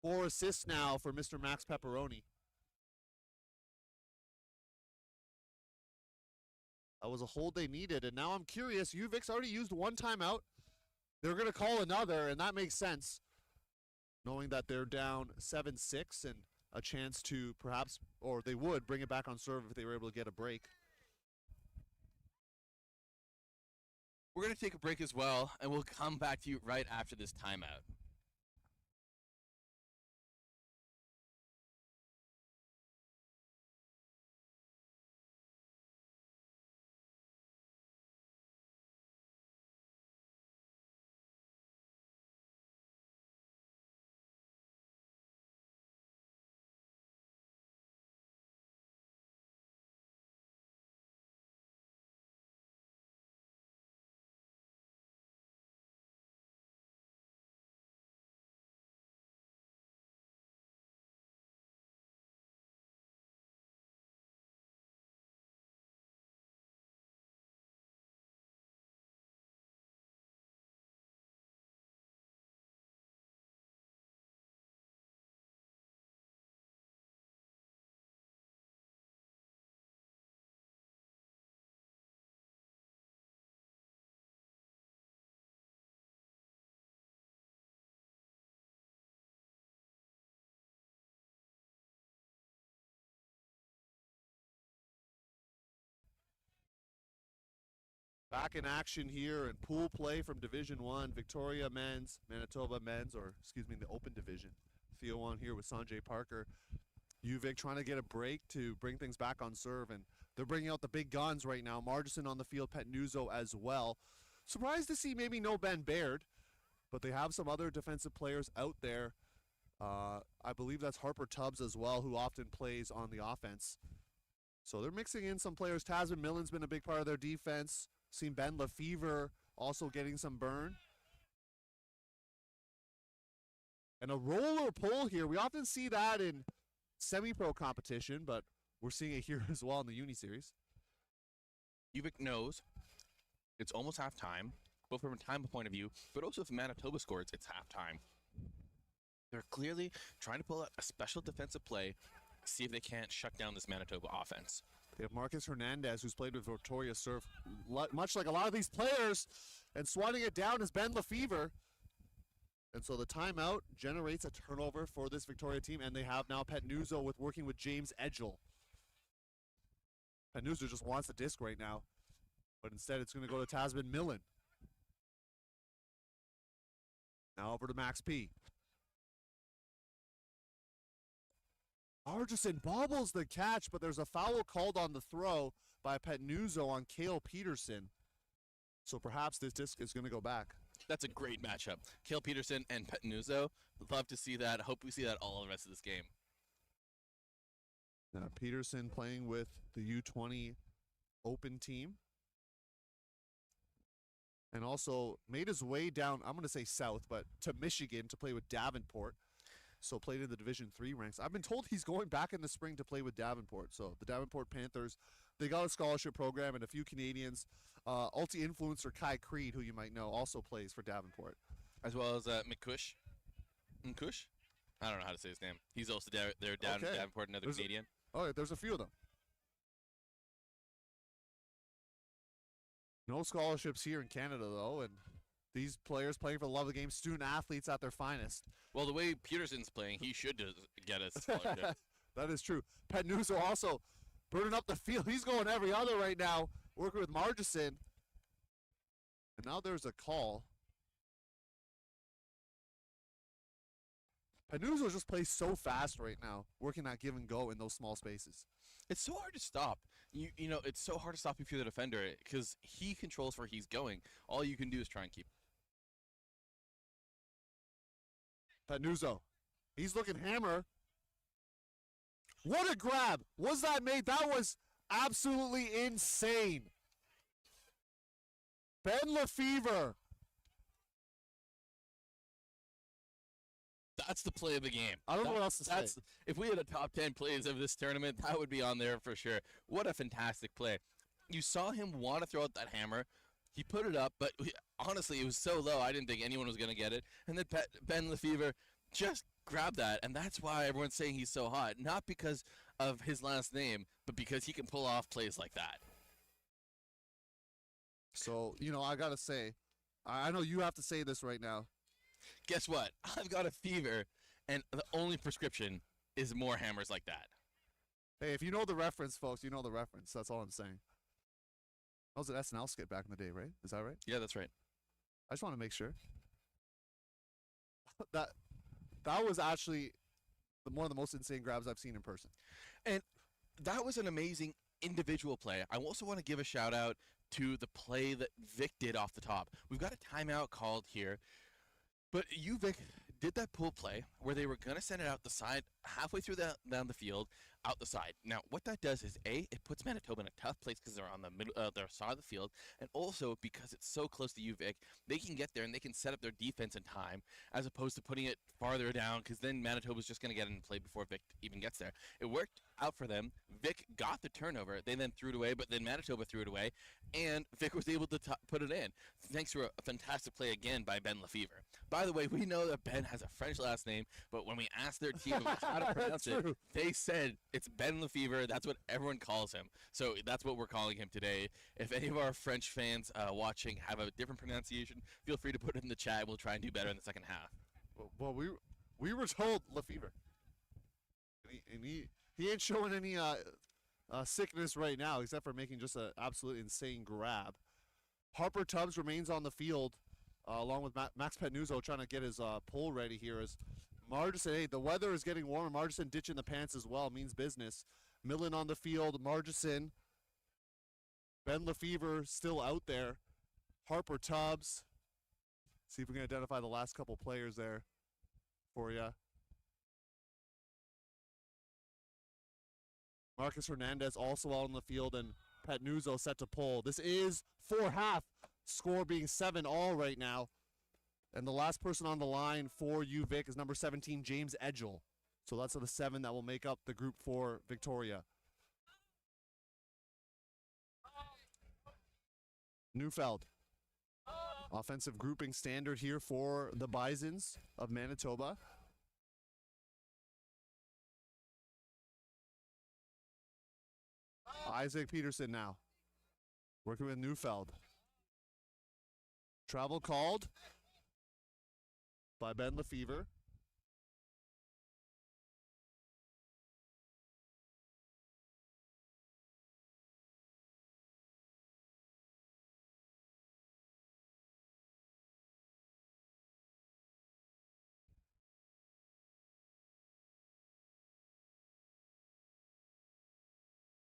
4 assists now for Mr. Max Pepperoni. That was a hold they needed. And now I'm curious. UVic's already used one timeout. They're going to call another, and that makes sense. Knowing that they're down 7-6 and a chance to perhaps, or they would, bring it back on serve if they were able to get a break. We're going to take a break as well, and we'll come back to you right after this timeout. Back in action here in pool play from Division 1, Victoria men's, Manitoba men's, or excuse me, the open division. Theo on here with Sanjay Parker. UVic trying to get a break to bring things back on serve, and they're bringing out the big guns right now. Margison on the field, Patnuzzo as well. Surprised to see maybe no Ben Baird, but they have some other defensive players out there. I believe that's Harper Tubbs as well, who often plays on the offense. So they're mixing in some players. Tasman Millen's been a big part of their defense. Seen Ben Lefevre also getting some burn. And a roller pull here. We often see that in semi-pro competition, but we're seeing it here as well in the Uni Series. UVic knows it's almost halftime, both from a time point of view, but also if Manitoba scores, it's halftime. They're clearly trying to pull out a special defensive play, see if they can't shut down this Manitoba offense. They have Marcus Hernandez, who's played with Victoria Surf, much like a lot of these players, and swatting it down is Ben Lefevre. And so the timeout generates a turnover for this Victoria team, and they have now Patnuzzo working with James Edgell. Patnuzzo just wants the disc right now, but instead it's going to go to Tasman Millen. Now over to Max P. Argison bobbles the catch, but there's a foul called on the throw by Patnuzzo on Cale Peterson. So perhaps this disc is going to go back. That's a great matchup. Cale Peterson and Patnuzzo. Love to see that. Hope we see that all the rest of this game. Peterson playing with the U20 Open team. And also made his way down, I'm going to say south, but to Michigan to play with Davenport. So played in the Division III ranks. I've been told he's going back in the spring to play with Davenport. So the Davenport Panthers, they got a scholarship program, and a few Canadians. Ulti-influencer Kai Creed, who you might know, also plays for Davenport. As well as Mikush. Mkush? I don't know how to say his name. He's also down in Davenport, another Canadian. There's a few of them. No scholarships here in Canada, though, and these players playing for the love of the game, student athletes at their finest. Well, the way Peterson's playing, he should get a scholarship. That is true. Patnuzzo also burning up the field. He's going every other right now, working with Margison. And now there's a call. Patnuzzo just plays so fast right now, working that give and go in those small spaces. It's so hard to stop. You know, it's so hard to stop if you're the defender because he controls where he's going. All you can do is try and keep. Patnuzzo, he's looking hammer. What a grab! Was that made? That was absolutely insane. Ben Lefevre. that's the play of the game. I don't know what else to say. If we had a top 10 plays of this tournament, that would be on there for sure. What a fantastic play. You saw him want to throw out that hammer. He put it up, but honestly, it was so low, I didn't think anyone was going to get it. And then Ben Lefevre just grabbed that, and that's why everyone's saying he's so hot. Not because of his last name, but because he can pull off plays like that. So, I got to say, I know you have to say this right now. Guess what? I've got a fever, and the only prescription is more hammers like that. Hey, if you know the reference, folks, you know the reference. That's all I'm saying. That was an SNL skit back in the day, right? Is that right? Yeah, that's right. I just want to make sure. that was actually one of the most insane grabs I've seen in person. And that was an amazing individual play. I also want to give a shout out to the play that Vic did off the top. We've got a timeout called here, but Vic did that pull play where they were going to send it out the side, halfway through down the field, out the side. Now, what that does is, A, it puts Manitoba in a tough place because they're on the middle, their side of the field, and also because it's so close to UVic, they can get there and they can set up their defense in time, as opposed to putting it farther down, because then Manitoba's just going to get in play before Vic even gets there. It worked out for them. Vic got the turnover. They then threw it away, but then Manitoba threw it away, and Vic was able to put it in, thanks to a fantastic play again by Ben Lefevre. By the way, we know that Ben has a French last name, but when we asked their team how to pronounce it, they said it's Ben Lefevre. That's what everyone calls him. So that's what we're calling him today. If any of our French fans watching have a different pronunciation, feel free to put it in the chat. We'll try and do better in the second half. Well, we were told Lefevre. And he ain't showing any sickness right now, except for making just an absolutely insane grab. Harper Tubbs remains on the field, along with Max Petnuzzo trying to get his pull ready here. As Margison, hey, the weather is getting warmer. Margison ditching the pants as well, means business. Millen on the field, Margison. Ben Lefevre still out there. Harper Tubbs. See if we can identify the last couple players there for you. Marcus Hernandez also out on the field, and Petnuzzo set to pull. This is for half. Score being 7-all right now. And the last person on the line for UVic is number 17, James Edgell. So that's the 7 that will make up the group for Victoria. Neufeld. Offensive grouping standard here for the Bisons of Manitoba. Isaac Peterson now. Working with Neufeld. Travel called by Ben Lefevre.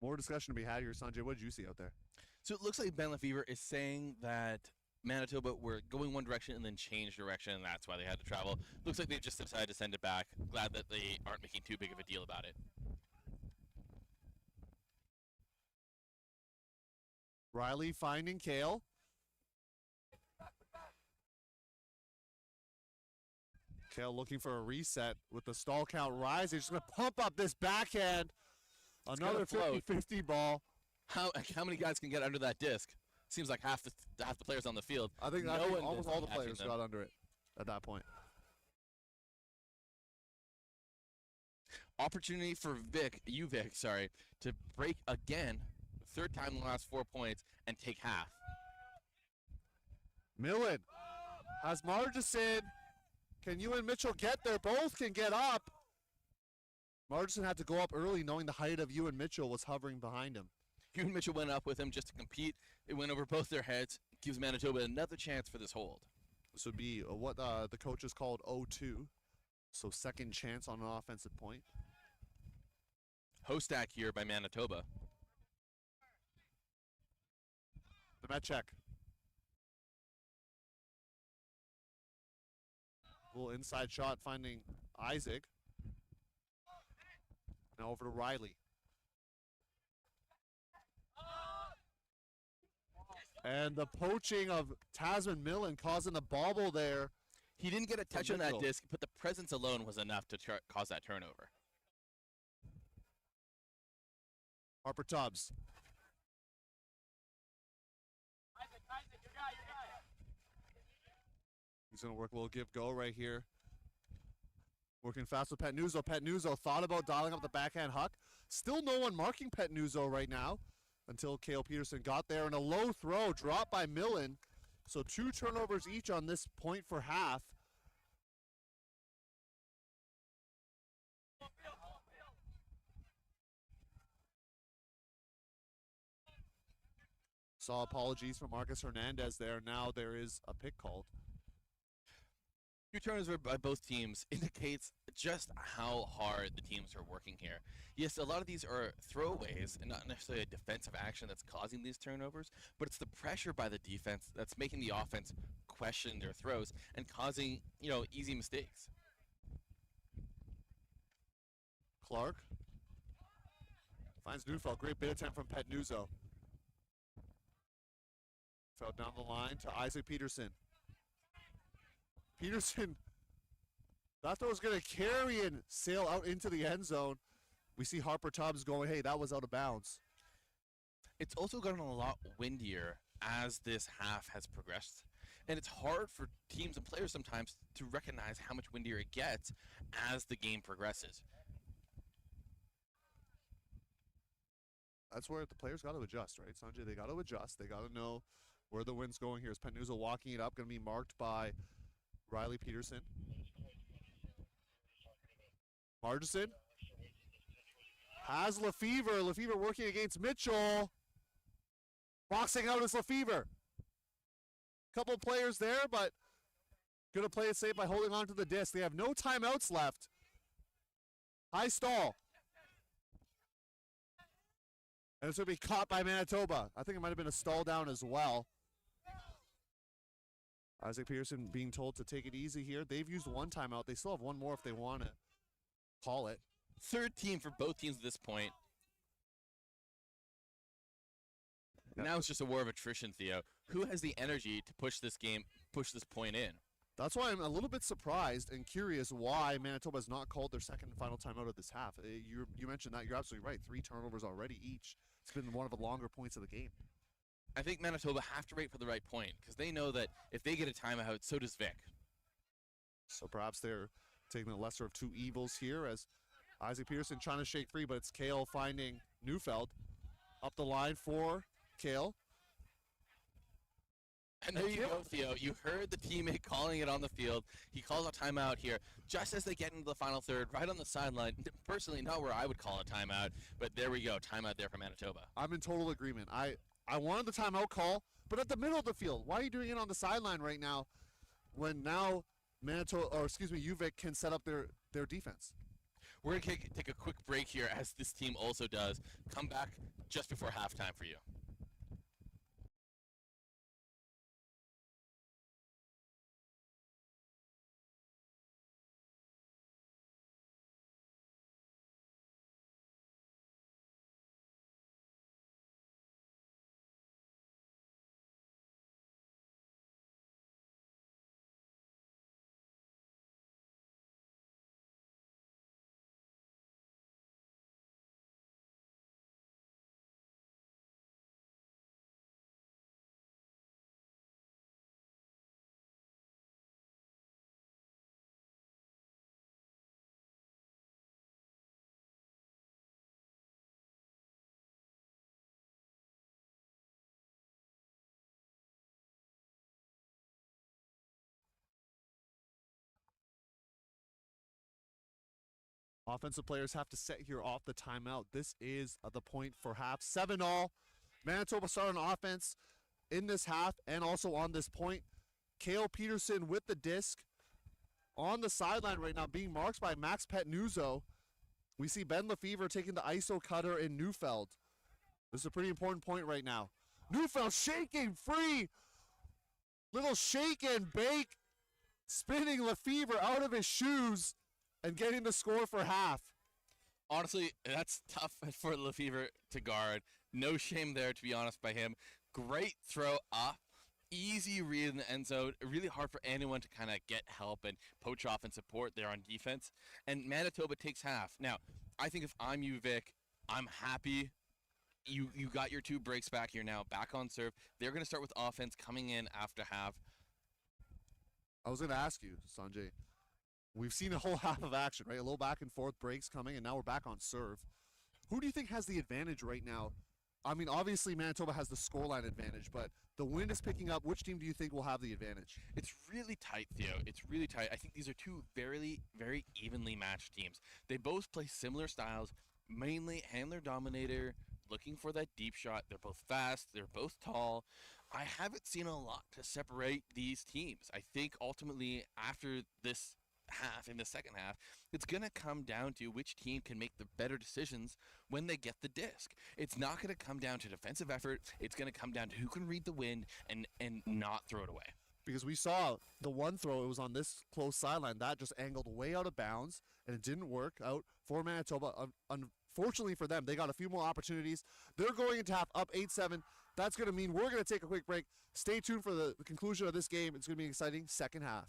More discussion to be had here, Sanjay. What did you see out there? So it looks like Ben Lefevre is saying that Manitoba were going one direction and then changed direction, and that's why they had to travel. Looks like they just decided to send it back. Glad that they aren't making too big of a deal about it. Riley finding Kale. Kale looking for a reset with the stall count rising. Just going to pump up this backhand. Another 50-50 ball. How many guys can get under that disc? Seems like half the players on the field. I think almost all the players got under it at that point. Opportunity for UVic, to break again, third time in the last 4 points, and take half. Millen has Margison. Can you and Mitchell get there? Both can get up. Margison had to go up early, knowing the height of Ewan Mitchell was hovering behind him. Ewan Mitchell went up with him just to compete. It went over both their heads. Gives Manitoba another chance for this hold. This would be what the coaches called 0-2, so second chance on an offensive point. Hostak here by Manitoba. The Met check. Little inside shot finding Isaac. Now over to Riley. And the poaching of Tasman Millen causing the bobble there He didn't get a touch on that Mitchell. disc, but the presence alone was enough to cause that turnover. Harper Tubbs. He's going to work a little give-go right here. Working fast with Petnuzzo. Petnuzzo thought about dialing up the backhand huck. Still no one marking Petnuzzo right now until Cale Peterson got there. And a low throw dropped by Millen. So 2 turnovers each on this point for half. Saw apologies from Marcus Hernandez there. Now there is a pick called. 2 turnovers by both teams indicates just how hard the teams are working here. Yes, a lot of these are throwaways and not necessarily a defensive action that's causing these turnovers, but it's the pressure by the defense that's making the offense question their throws and causing, easy mistakes. Clark finds Neufeld. Great bit attempt from Petnuzzo. Fell down the line to Isaac Peterson. Peterson, that throw was going to carry and sail out into the end zone. We see Harper Tubbs going, hey, that was out of bounds. It's also gotten a lot windier as this half has progressed. And it's hard for teams and players sometimes to recognize how much windier it gets as the game progresses. That's where the players got to adjust, right, Sanjay? They got to adjust. They got to know where the wind's going here. Is Petnuzzo walking it up, going to be marked by Riley Peterson. Margison has Lefevre. Lefevre working against Mitchell. Boxing out is Lefevre. Couple players there, but going to play it safe by holding on to the disc. They have no timeouts left. High stall. And it's going to be caught by Manitoba. I think it might have been a stall down as well. Isaac Peterson being told to take it easy here. They've used 1 timeout. They still have 1 more if they want to call it. 3rd team for both teams at this point. Yep. Now it's just a war of attrition, Theo. Who has the energy to push this point in? That's why I'm a little bit surprised and curious why Manitoba has not called their 2nd and final timeout of this half. You mentioned that. You're absolutely right. 3 turnovers already each. It's been one of the longer points of the game. I think Manitoba have to wait for the right point because they know that if they get a timeout, so does Vic. So perhaps they're taking the lesser of 2 evils here as Isaac Peterson trying to shake free, but it's Cale finding Neufeld. Up the line for Cale. And there you go, Theo. You heard the teammate calling it on the field. He calls a timeout here just as they get into the final third, right on the sideline. Personally, not where I would call a timeout, but there we go. Timeout there for Manitoba. I'm in total agreement. I wanted the timeout call, but at the middle of the field. Why are you doing it on the sideline right now when now UVic can set up their defense? We're going to take a quick break here as this team also does. Come back just before halftime for you. Offensive players have to set here off the timeout. This is the point for half. 7-all. Manitoba started on offense in this half and also on this point. Cale Peterson with the disc on the sideline right now, being marked by Max Petnuzzo. We see Ben Lefevre taking the ISO cutter in Neufeld. This is a pretty important point right now. Neufeld shaking free. Little shake and bake. Spinning Lefevre out of his shoes and getting the score for half. Honestly, that's tough for Lefevre to guard. No shame there, to be honest, by him. Great throw up easy read in the end zone. Really hard for anyone to kind of get help and poach off and support there on defense. And Manitoba takes half. Now, I think if I'm you, Vic, I'm happy. You got your 2 breaks back. You're now back on serve. They're going to start with offense coming in after half. I was going to ask you, Sanjay. We've seen a whole half of action, right? A little back and forth breaks coming, and now we're back on serve. Who do you think has the advantage right now? I mean, obviously Manitoba has the scoreline advantage, but the wind is picking up. Which team do you think will have the advantage? It's really tight, Theo. It's really tight. I think these are 2 very, very evenly matched teams. They both play similar styles, mainly handler dominator, looking for that deep shot. They're both fast. They're both tall. I haven't seen a lot to separate these teams. I think ultimately after this half, in the second half, it's going to come down to which team can make the better decisions when they get the disc. It's not going to come down to defensive effort. It's going to come down to who can read the wind and not throw it away. Because we saw the one throw, it was on this close sideline, that just angled way out of bounds, and it didn't work out for Manitoba. Unfortunately for them, they got a few more opportunities. They're going into half up 8-7. That's going to mean we're going to take a quick break. Stay tuned for the conclusion of this game. It's going to be an exciting second half.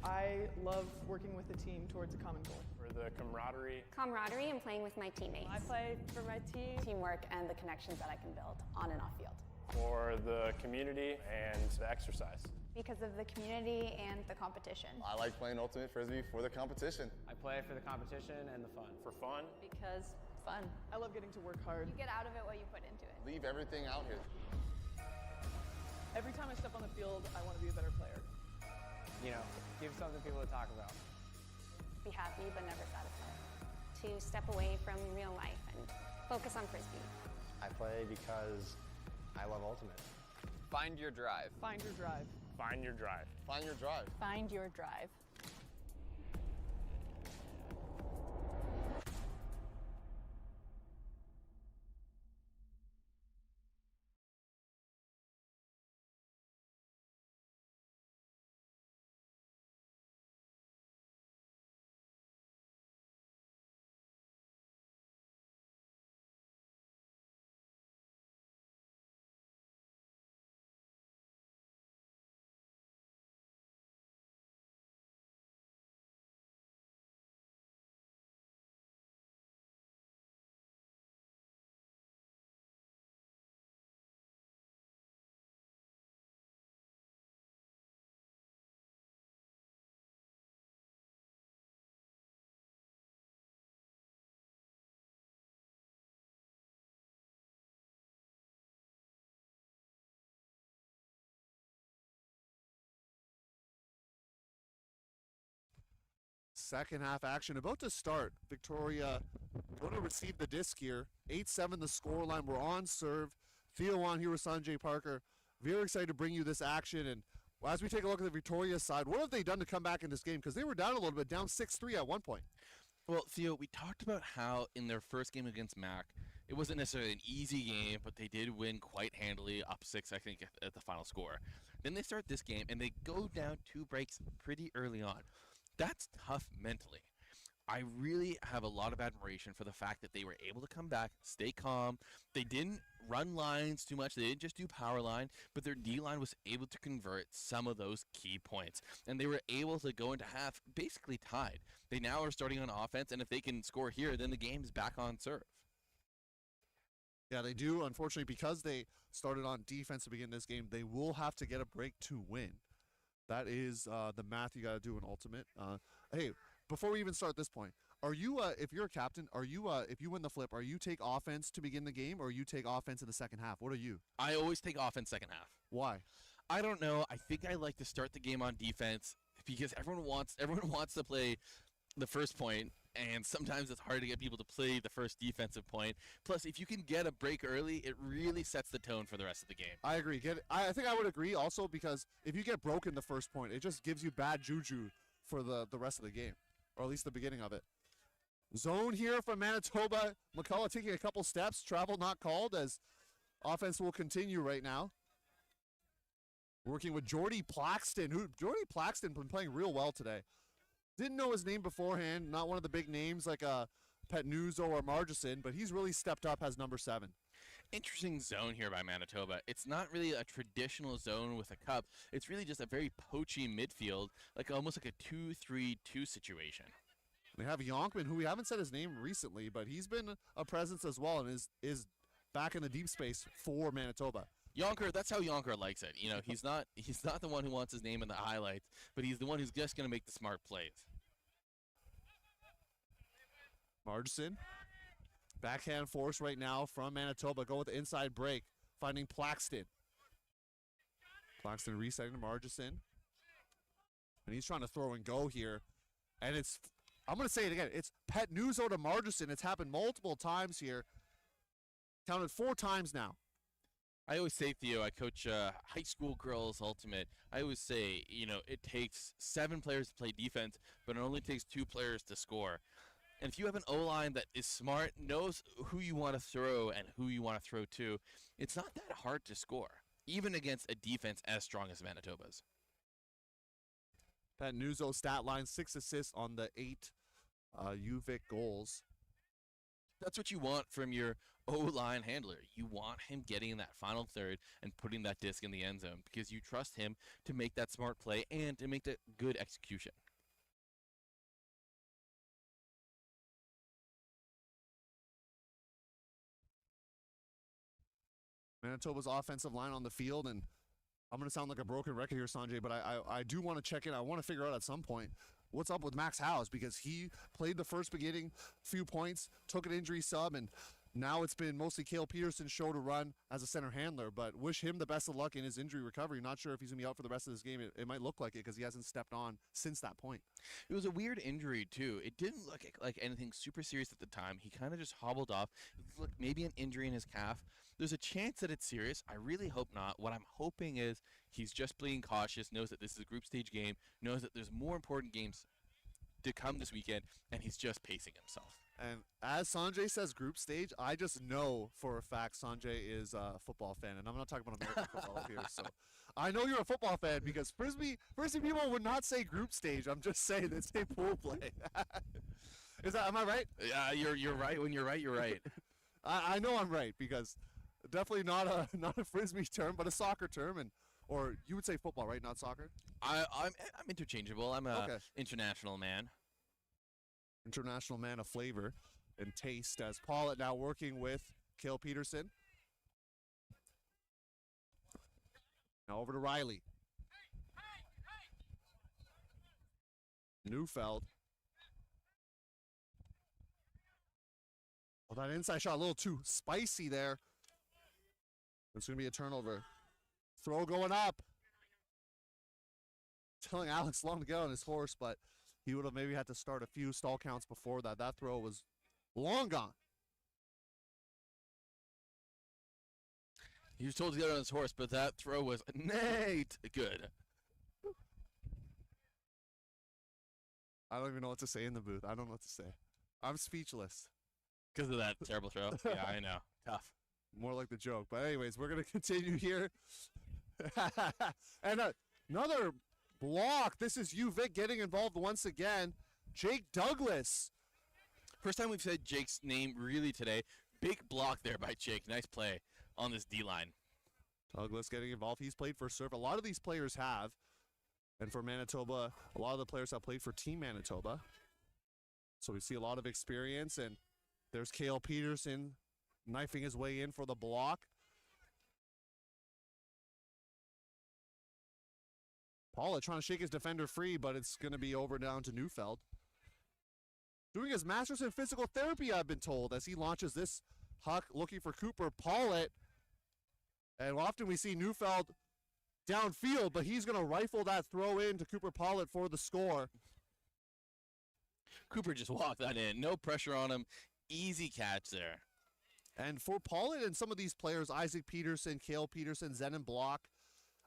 I love working with a team towards a common goal. For the camaraderie. Camaraderie and playing with my teammates. I play for my team. Teamwork and the connections that I can build on and off field. For the community and the exercise. Because of the community and the competition. I like playing Ultimate Frisbee for the competition. I play for the competition and the fun. For fun. Because fun. I love getting to work hard. You get out of it what you put into it. Leave everything out here. Every time I step on the field, I want to be a better player. You know, give something people to talk about. Be happy but never satisfied. To step away from real life and focus on Frisbee. I play because I love Ultimate. Find your drive. Find your drive. Find your drive. Find your drive. Find your drive. Second half action about to start. Victoria going to receive the disc here. 8-7 the scoreline. We're on serve. Theo on here with Sanjay Parker. Very excited to bring you this action. And as we take a look at the Victoria side, what have they done to come back in this game? Because they were down a little bit, down 6-3 at one point. Well, Theo, we talked about how in their first game against Mac, it wasn't necessarily an easy game, but they did win quite handily, up 6, I think, at the final score. Then they start this game, and they go down 2 breaks pretty early on. That's tough mentally. I really have a lot of admiration for the fact that they were able to come back, stay calm. They didn't run lines too much. They didn't just do power line, but their D-line was able to convert some of those key points. And they were able to go into half basically tied. They now are starting on offense, and if they can score here, then the game's back on serve. Yeah, they do. Unfortunately, because they started on defense to begin this game, they will have to get a break to win. That is the math you got to do in Ultimate. Hey, before we even start this point, are you, if you're a captain, are you, if you win the flip, are you take offense to begin the game, or you take offense in the second half? What are you? I always take offense second half. Why? I don't know. I think I like to start the game on defense because everyone wants to play the first point, and sometimes it's hard to get people to play the first defensive point. Plus, if you can get a break early, it really sets the tone for the rest of the game. I agree. I think I would agree also because if you get broken the first point, it just gives you bad juju for the rest of the game, or at least the beginning of it. Zone here from Manitoba. McCullough taking a couple steps. Travel not called as offense will continue right now. Working with Jordy Plaxton, Jordy Plaxton been playing real well today. Didn't know his name beforehand, not one of the big names like Petnuzzo or Margison, but he's really stepped up as number 7. Interesting zone here by Manitoba. It's not really a traditional zone with a cup. It's really just a very poachy midfield, like almost like a 2-3-2 situation. We have Yonkman, who we haven't said his name recently, but he's been a presence as well and is back in the deep space for Manitoba. Yonker, that's how Yonker likes it. You know, he's not the one who wants his name in the highlights, but he's the one who's just going to make the smart plays. Margison, backhand force right now from Manitoba. Go with the inside break, finding Plaxton. Plaxton resetting to Margison. And he's trying to throw and go here. And it's, I'm going to say it again, it's Petnuzzo to Margison. It's happened multiple times here. Counted 4 times now. I always say, Theo, I coach high school girls ultimate. I always say, you know, it takes 7 players to play defense, but it only takes 2 players to score. And if you have an O-line that is smart, knows who you want to throw and who you want to throw to, it's not that hard to score, even against a defense as strong as Manitoba's. Petnuzzo stat line, 6 assists on the 8 UVic goals. That's what you want from your O-line handler. You want him getting in that final third and putting that disc in the end zone because you trust him to make that smart play and to make that good execution. Manitoba's offensive line on the field, and I'm going to sound like a broken record here, Sanjay, but I do want to check in. I want to figure out at some point what's up with Max Howes because he played the first beginning, few points, took an injury sub, and Now it's been mostly Cale Peterson's show to run as a center handler, but wish him the best of luck in his injury recovery. Not sure if he's going to be out for the rest of this game. It might look like it because he hasn't stepped on since that point. It was a weird injury, too. It didn't look like anything super serious at the time. He kind of just hobbled off. It looked maybe an injury in his calf. There's a chance that it's serious. I really hope not. What I'm hoping is he's just being cautious, knows that this is a group stage game, knows that there's more important games to come this weekend, and he's just pacing himself. And as Sanjay says group stage, I just know for a fact Sanjay is a football fan, and I'm not talking about American football here. So I know you're a football fan because Frisbee people would not say group stage. I'm just saying they say pool play. Am I right? Yeah, you're right. When you're right, you're right. I know I'm right because definitely not a Frisbee term, but a soccer term, or you would say football, right? Not soccer. I'm interchangeable. I'm a Okay. international man. International man of flavor and taste as Paulette now working with Cale Peterson. Now over to Riley. Neufeld. Well, that inside shot a little too spicy there. It's going to be a turnover. Throw going up. Telling Alex Long to get on his horse, but he would have maybe had to start a few stall counts before that. That throw was long gone. He was told to get on his horse, but that throw was good. I don't even know what to say in the booth. I don't know what to say. I'm speechless. Because of that terrible throw. Yeah, I know. Tough. More like the joke. But anyways, we're going to continue here. And another block. This is UVic getting involved once again. Jake Douglas. First time we've said Jake's name really today. Big block there by Jake. Nice play on this D-line. Douglas getting involved. He's played for Surf. A lot of these players have. And for Manitoba, a lot of the players have played for Team Manitoba. So we see a lot of experience. And there's Cale Peterson knifing his way in for the block. Paulette trying to shake his defender free, but it's going to be over down to Neufeld. Doing his master's in physical therapy, I've been told, as he launches this huck looking for Cooper Paulette. And often we see Neufeld downfield, but he's going to rifle that throw in to Cooper Paulette for the score. Cooper just walked that in. No pressure on him. Easy catch there. And for Paulette and some of these players, Isaac Peterson, Cale Peterson, Zenon Block,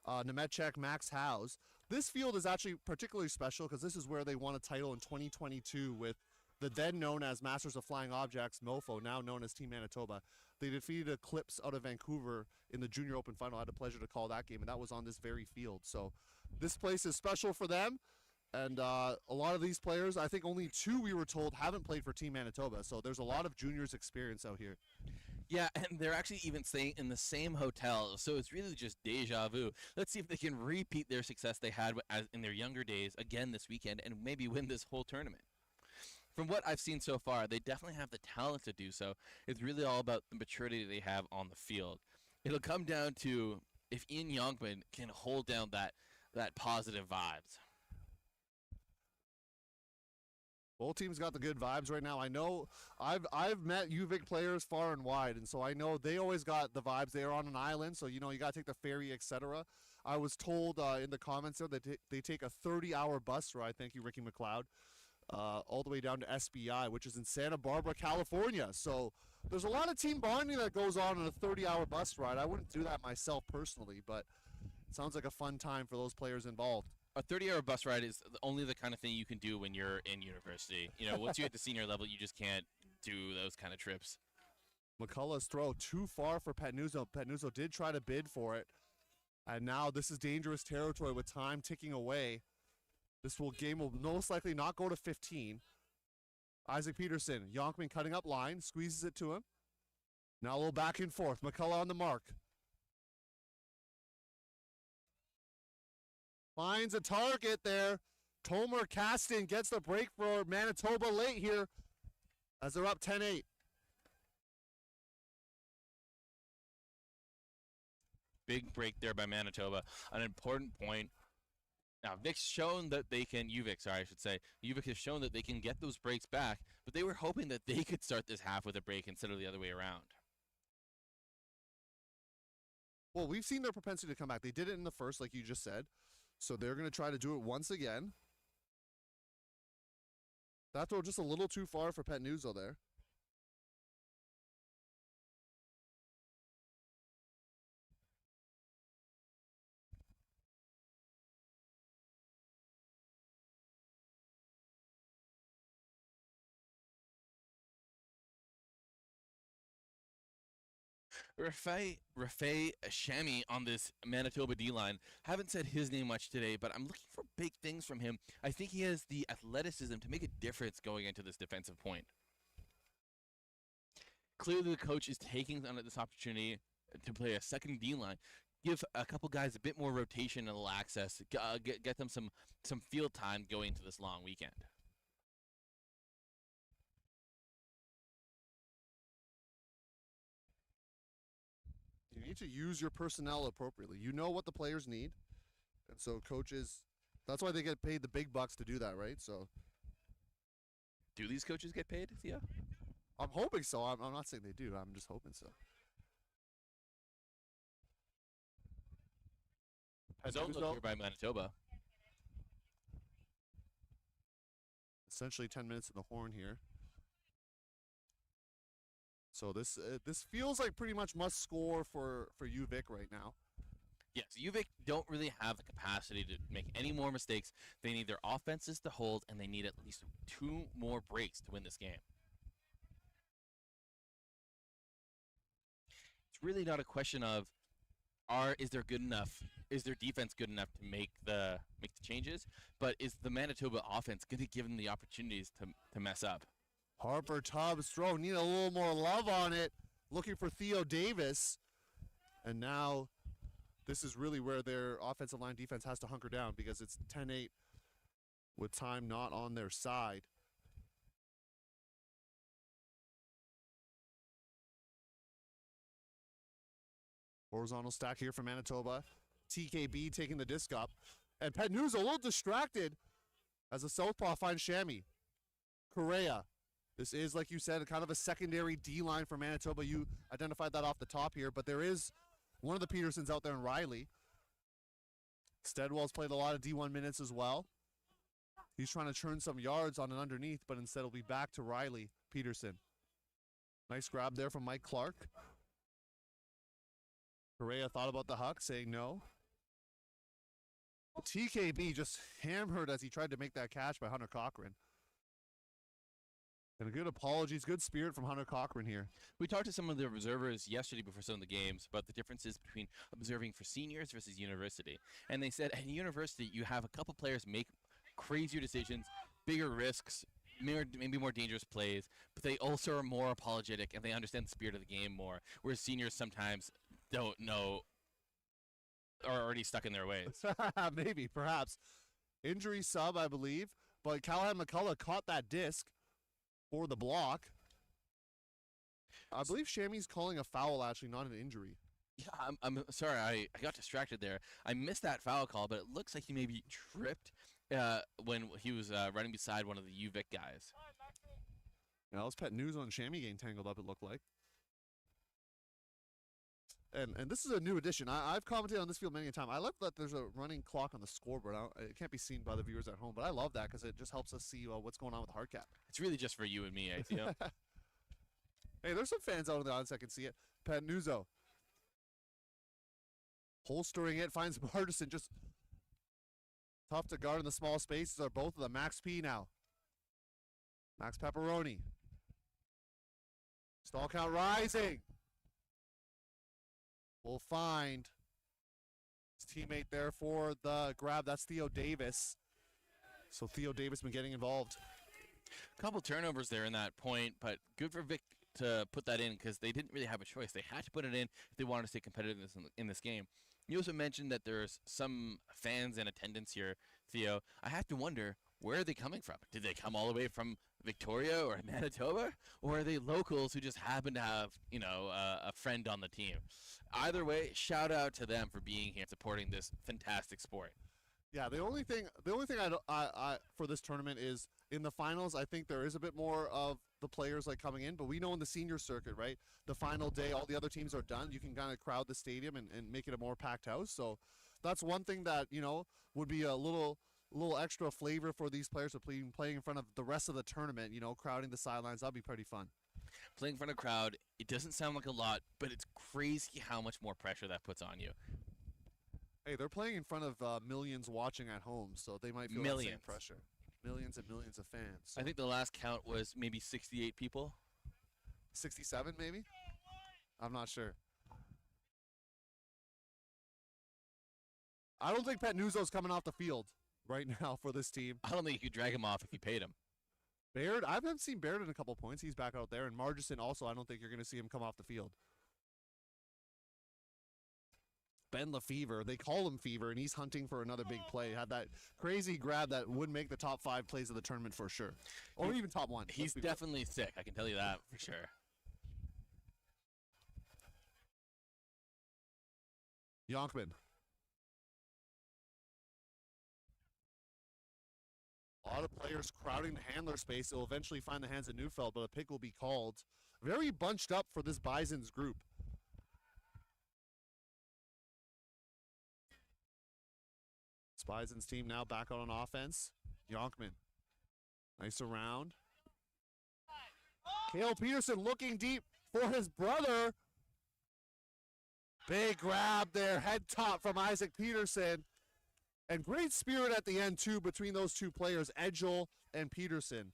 Nemechek, Max Howes, this field is actually particularly special because this is where they won a title in 2022 with the then known as Masters of Flying Objects, MoFo, now known as Team Manitoba. They defeated Eclipse out of Vancouver in the Junior Open Final. I had the pleasure to call that game, and that was on this very field. So this place is special for them. And a lot of these players, I think only two we were told haven't played for Team Manitoba. So there's a lot of juniors experience out here. Yeah, and they're actually even staying in the same hotel, so it's really just deja vu. Let's see if they can repeat their success they had in their younger days again this weekend and maybe win this whole tournament. From what I've seen so far, they definitely have the talent to do so. It's really all about the maturity they have on the field. It'll come down to if Ian Youngman can hold down that positive vibes. Both teams got the good vibes right now. I know I've met UVic players far and wide, and so I know they always got the vibes. They are on an island, so you got to take the ferry, etc. I was told in the comments there that they take a 30-hour bus ride. Thank you, Ricky McLeod, all the way down to SBI, which is in Santa Barbara, California. So there's a lot of team bonding that goes on a 30-hour bus ride. I wouldn't do that myself personally, but it sounds like a fun time for those players involved. A 30-hour bus ride is only the kind of thing you can do when you're in university. Once you hit the senior level, you just can't do those kind of trips. McCullough's throw too far for Patnuzzo. Patnuzzo did try to bid for it. And now this is dangerous territory with time ticking away. This game will most likely not go to 15. Isaac Peterson, Yonkman cutting up line, squeezes it to him. Now a little back and forth. McCullough on the mark. Finds a target there. Tomer Caston gets the break for Manitoba late here as they're up 10-8. Big break there by Manitoba. An important point Now, Vic's shown that they can, UVic, sorry, I should say, UVic has shown that they can get those breaks back, but they were hoping that they could start this half with a break instead of the other way around. Well, we've seen their propensity to come back. They did it in the first, like you just said. So they're going to try to do it once again. That throw just a little too far for Pet Nuzzo there. Rafai Shami on this Manitoba D-line. Haven't said his name much today, but I'm looking for big things from him. I think he has the athleticism to make a difference going into this defensive point. Clearly, the coach is taking on this opportunity to play a second D-line. Give a couple guys a bit more rotation and access. Get them some field time going into this long weekend. You need to use your personnel appropriately. You know what the players need. And so coaches, that's why they get paid the big bucks to do that, right? So Do these coaches get paid, Theo? I'm hoping so. I'm not saying they do. I'm just hoping so. Zone look here by Manitoba. Essentially 10 minutes in the horn here. So this feels like pretty much must score for UVic right now. Yes, UVic don't really have the capacity to make any more mistakes. They need their offenses to hold, and they need at least 2 more breaks to win this game. It's really not a question of is their defense good enough to make the changes, but is the Manitoba offense going to give them the opportunities to mess up? Harper Tubbs throw, need a little more love on it. Looking for Theo Davis. And now this is really where their offensive line defense has to hunker down because it's 10-8 with time not on their side. Horizontal stack here for Manitoba. TKB taking the disc up. And Pet Nuzzo a little distracted as the southpaw finds Shami. Correa. This is, like you said, kind of a secondary D-line for Manitoba. You identified that off the top here, but there is one of the Petersons out there in Riley. Steadwell's played a lot of D1 minutes as well. He's trying to churn some yards on an underneath, but instead it'll be back to Riley Peterson. Nice grab there from Mike Clark. Correa thought about the huck, saying no. TKB just hammered as he tried to make that catch by Hunter Cochran. And a good apologies, good spirit from Hunter Cochran here. We talked to some of the observers yesterday before some of the games about the differences between observing for seniors versus university. And they said at university, you have a couple players make crazier decisions, bigger risks, maybe more dangerous plays, but they also are more apologetic and they understand the spirit of the game more, whereas seniors sometimes don't know, are already stuck in their ways. Maybe, perhaps. Injury sub, I believe, but Callahan McCullough caught that disc for the block. I believe Shami's calling a foul, actually, not an injury. Yeah, I'm sorry, I got distracted there. I missed that foul call, but it looks like he maybe tripped when he was running beside one of the UVic guys. Now, let's Pet Nuzzo and Shami getting tangled up, it looked like. And this is a new addition. I've commented on this field many a time. I love that there's a running clock on the scoreboard. It can't be seen by the viewers at home, but I love that because it just helps us see what's going on with the hard cap. It's really just for you and me, you know? Hey, there's some fans out in the audience that can see it. Pet Nuzzo. Holstering it, finds Martison. Just tough to guard in the small spaces are both of them. Max P now. Max Pepperoni. Stall count rising. Will find his teammate there for the grab. That's Theo Davis. So Theo Davis been getting involved. Couple turnovers there in that point, but good for Vic to put that in because they didn't really have a choice. They had to put it in if they wanted to stay competitive in this game. You also mentioned that there's some fans in attendance here, Theo. I have to wonder, where are they coming from? Did they come all the way from Victoria or Manitoba? Or are they locals who just happen to have, a friend on the team? Either way, shout out to them for being here and supporting this fantastic sport. Yeah, the only thing I for this tournament is in the finals. I think there is a bit more of the players like coming in, but we know in the senior circuit, right? The final day, all the other teams are done. You can kind of crowd the stadium and make it a more packed house. So that's one thing that would be a little extra flavor for these players to playing in front of the rest of the tournament. Crowding the sidelines. That'd be pretty fun. Playing in front of a crowd, it doesn't sound like a lot, but it's crazy how much more pressure that puts on you. Hey, they're playing in front of millions watching at home, so they might feel that same pressure. Millions and millions of fans. So. I think the last count was maybe 68 people. 67 maybe? I'm not sure. I don't think Pat Nuzzo's coming off the field right now for this team. I don't think you could drag him off if you paid him. Baird, I haven't seen Baird in a couple points. He's back out there. And Margison also, I don't think you're going to see him come off the field. Ben Lefevre, they call him Fever, and he's hunting for another big play. Had that crazy grab that would make the top 5 plays of the tournament for sure. Or even top 1. He's definitely sick, I can tell you that for sure. Yonkman. A lot of players crowding the handler space. It will eventually find the hands of Neufeld, but a pick will be called. Very bunched up for this Bison's group. Bison's team now back out on offense. Yonkman. Nice around. Cale Peterson looking deep for his brother. Big grab there, head top from Isaac Peterson. And great spirit at the end, too, between those two players, Edgel and Peterson.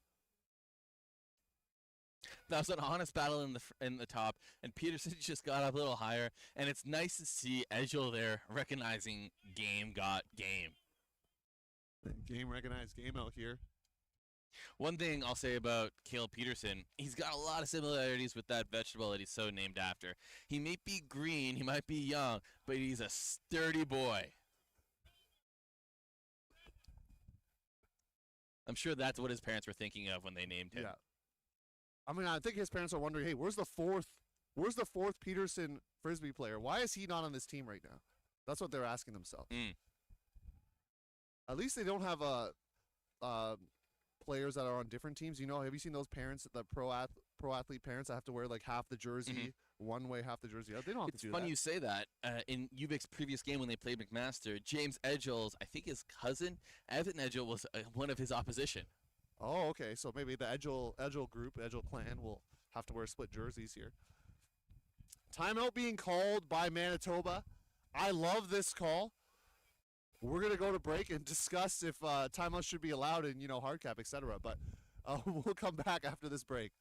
That was an honest battle in the top, and Peterson just got up a little higher. And it's nice to see Edgel there recognizing game got game. Game recognized game out here. One thing I'll say about Cale Peterson, he's got a lot of similarities with that vegetable that he's so named after. He may be green, he might be young, but he's a sturdy boy. I'm sure that's what his parents were thinking of when they named him. Yeah. I mean, I think his parents are wondering, hey, where's the fourth Peterson Frisbee player? Why is he not on this team right now? That's what they're asking themselves. At least they don't have players that are on different teams. Have you seen those parents, the pro athlete parents that have to wear like half the jersey one way, half the jersey out? They don't have to do that. It's funny you say that. In UVic's previous game when they played McMaster, James Edgel's, I think his cousin, Evan Edgel, was one of his opposition. Oh, okay. So maybe the Edgel group, Edgel clan, will have to wear split jerseys here. Timeout being called by Manitoba. I love this call. We're going to go to break and discuss if timeouts should be allowed in, hard cap, etc. But we'll come back after this break.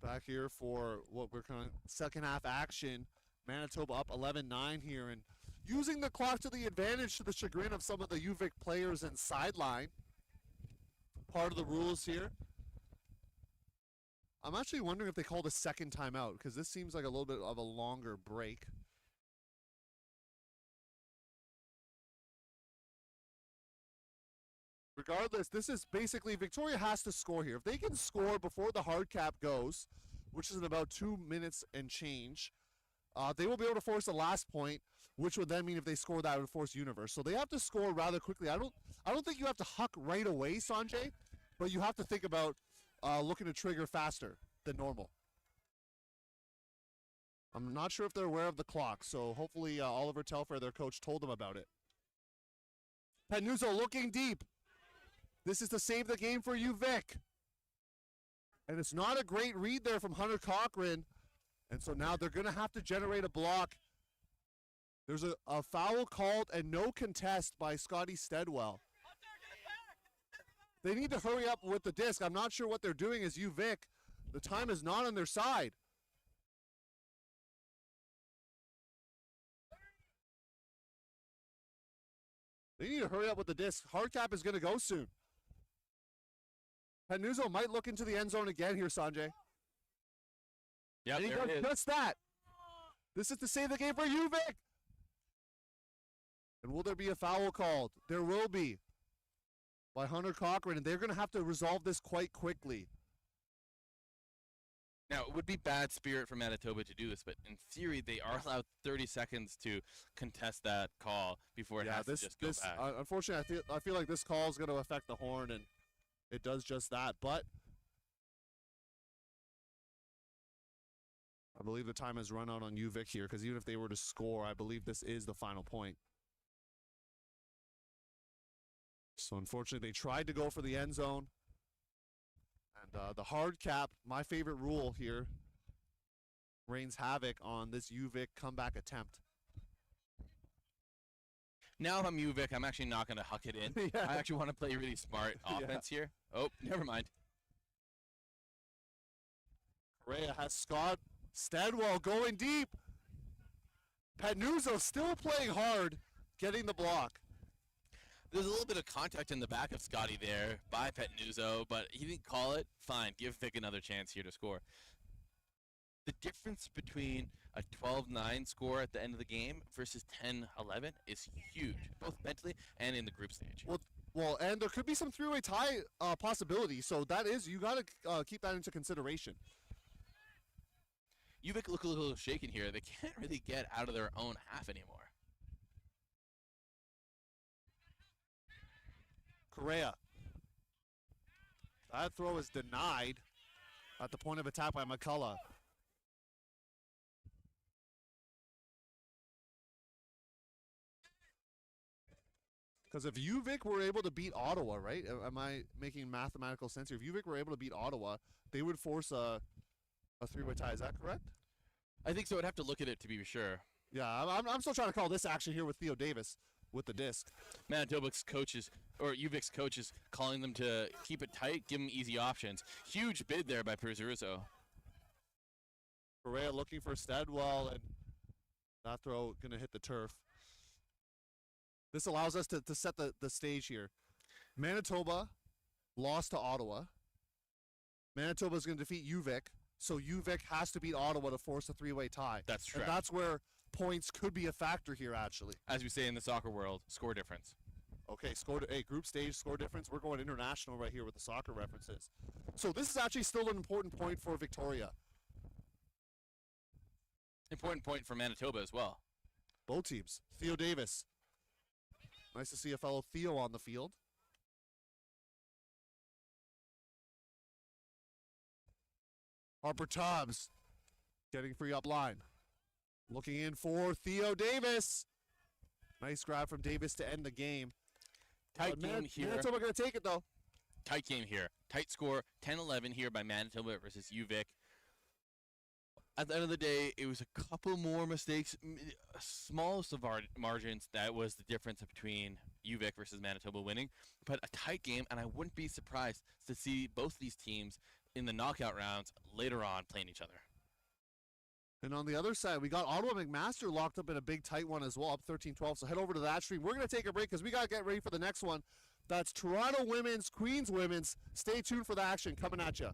Back here for what we're calling second half action. Manitoba up 11-9 here and using the clock to the advantage to the chagrin of some of the UVic players and sideline. Part of the rules here. I'm actually wondering if they called a second timeout because this seems like a little bit of a longer break. Regardless, this is basically Victoria has to score here. If they can score before the hard cap goes, which is in about 2 minutes and change. They will be able to force the last point, which would then mean if they score that, it would force Universe. So they have to score rather quickly. I don't think you have to huck right away, Sanjay, but you have to think about looking to trigger faster than normal. I'm not sure if they're aware of the clock, so hopefully Oliver Telfair, their coach, told them about it. Penuzzo looking deep. This is to save the game for you, Vic. And it's not a great read there from Hunter Cochran. And so now they're going to have to generate a block. There's a foul called and no contest by Scotty Steadwell. They need to hurry up with the disc. I'm not sure what they're doing as you, Vic. The time is not on their side. They need to hurry up with the disc. Hardcap is going to go soon. Penuzzo might look into the end zone again here, Sanjay. Yeah, And he there does it is. just that. This is to save the game for you, Vic. And will there be a foul called? There will be by Hunter Cochran, and they're going to have to resolve this quite quickly. Now, it would be bad spirit for Manitoba to do this, but in theory, they are allowed 30 seconds to contest that call before it has to just go back. Unfortunately, I feel like this call is going to affect the horn, and it does just that. But I believe the time has run out on UVic here, because even if they were to score, I believe this is the final point. So unfortunately, they tried to go for the end zone. And the hard cap, my favorite rule here, reigns havoc on this UVic comeback attempt. Now if I'm UVic, I'm actually not going to huck it in. Yeah. I actually want to play really smart offense here. Oh, never mind. Correa has Scott Steadwell going deep. Penuzzo still playing hard, getting the block. There's a little bit of contact in the back of Scotty there by Petnuzzo, but he didn't call it. Fine, give Vic another chance here to score. The difference between a 12-9 score at the end of the game versus 10-11 is huge, both mentally and in the group stage. Well, and there could be some three-way tie possibility, so that is, you got to keep that into consideration. UVic look a little shaken here. They can't really get out of their own half anymore. Correa. That throw is denied at the point of attack by McCullough. Because if UVic were able to beat Ottawa, right? Am I making mathematical sense here? If UVic were able to beat Ottawa, they would force a three-way tie. Is that correct? I think so. I'd have to look at it to be sure. Yeah, I'm still trying to call this action here with Theo Davis with the disc. Manitoba's coaches, or UVic's coaches, calling them to keep it tight, give them easy options. Huge bid there by Perzurzo. Correa looking for Steadwell, and that throw going to hit the turf. This allows us to set the stage here. Manitoba lost to Ottawa. Manitoba is going to defeat UVic, so UVic has to beat Ottawa to force a three-way tie. That's true. And that's where points could be a factor here, actually. As we say in the soccer world, score difference. Okay, group stage score difference. We're going international right here with the soccer references. So this is actually still an important point for Victoria. Important point for Manitoba as well. Both teams. Theo Davis. Nice to see a fellow Theo on the field. Harper Tubbs getting free up line. Looking in for Theo Davis. Nice grab from Davis to end the game. Tight game here. Manitoba going to take it, though. Tight game here. Tight score, 10-11 here by Manitoba versus UVic. At the end of the day, it was a couple more mistakes, smallest of our margins. That was the difference between UVic versus Manitoba winning. But a tight game, and I wouldn't be surprised to see both these teams in the knockout rounds later on playing each other. And on the other side, we got Ottawa McMaster locked up in a big tight one as well, up 13-12. So head over to that stream. We're going to take a break because we got to get ready for the next one. That's Toronto Women's, Queens Women's. Stay tuned for the action coming at you.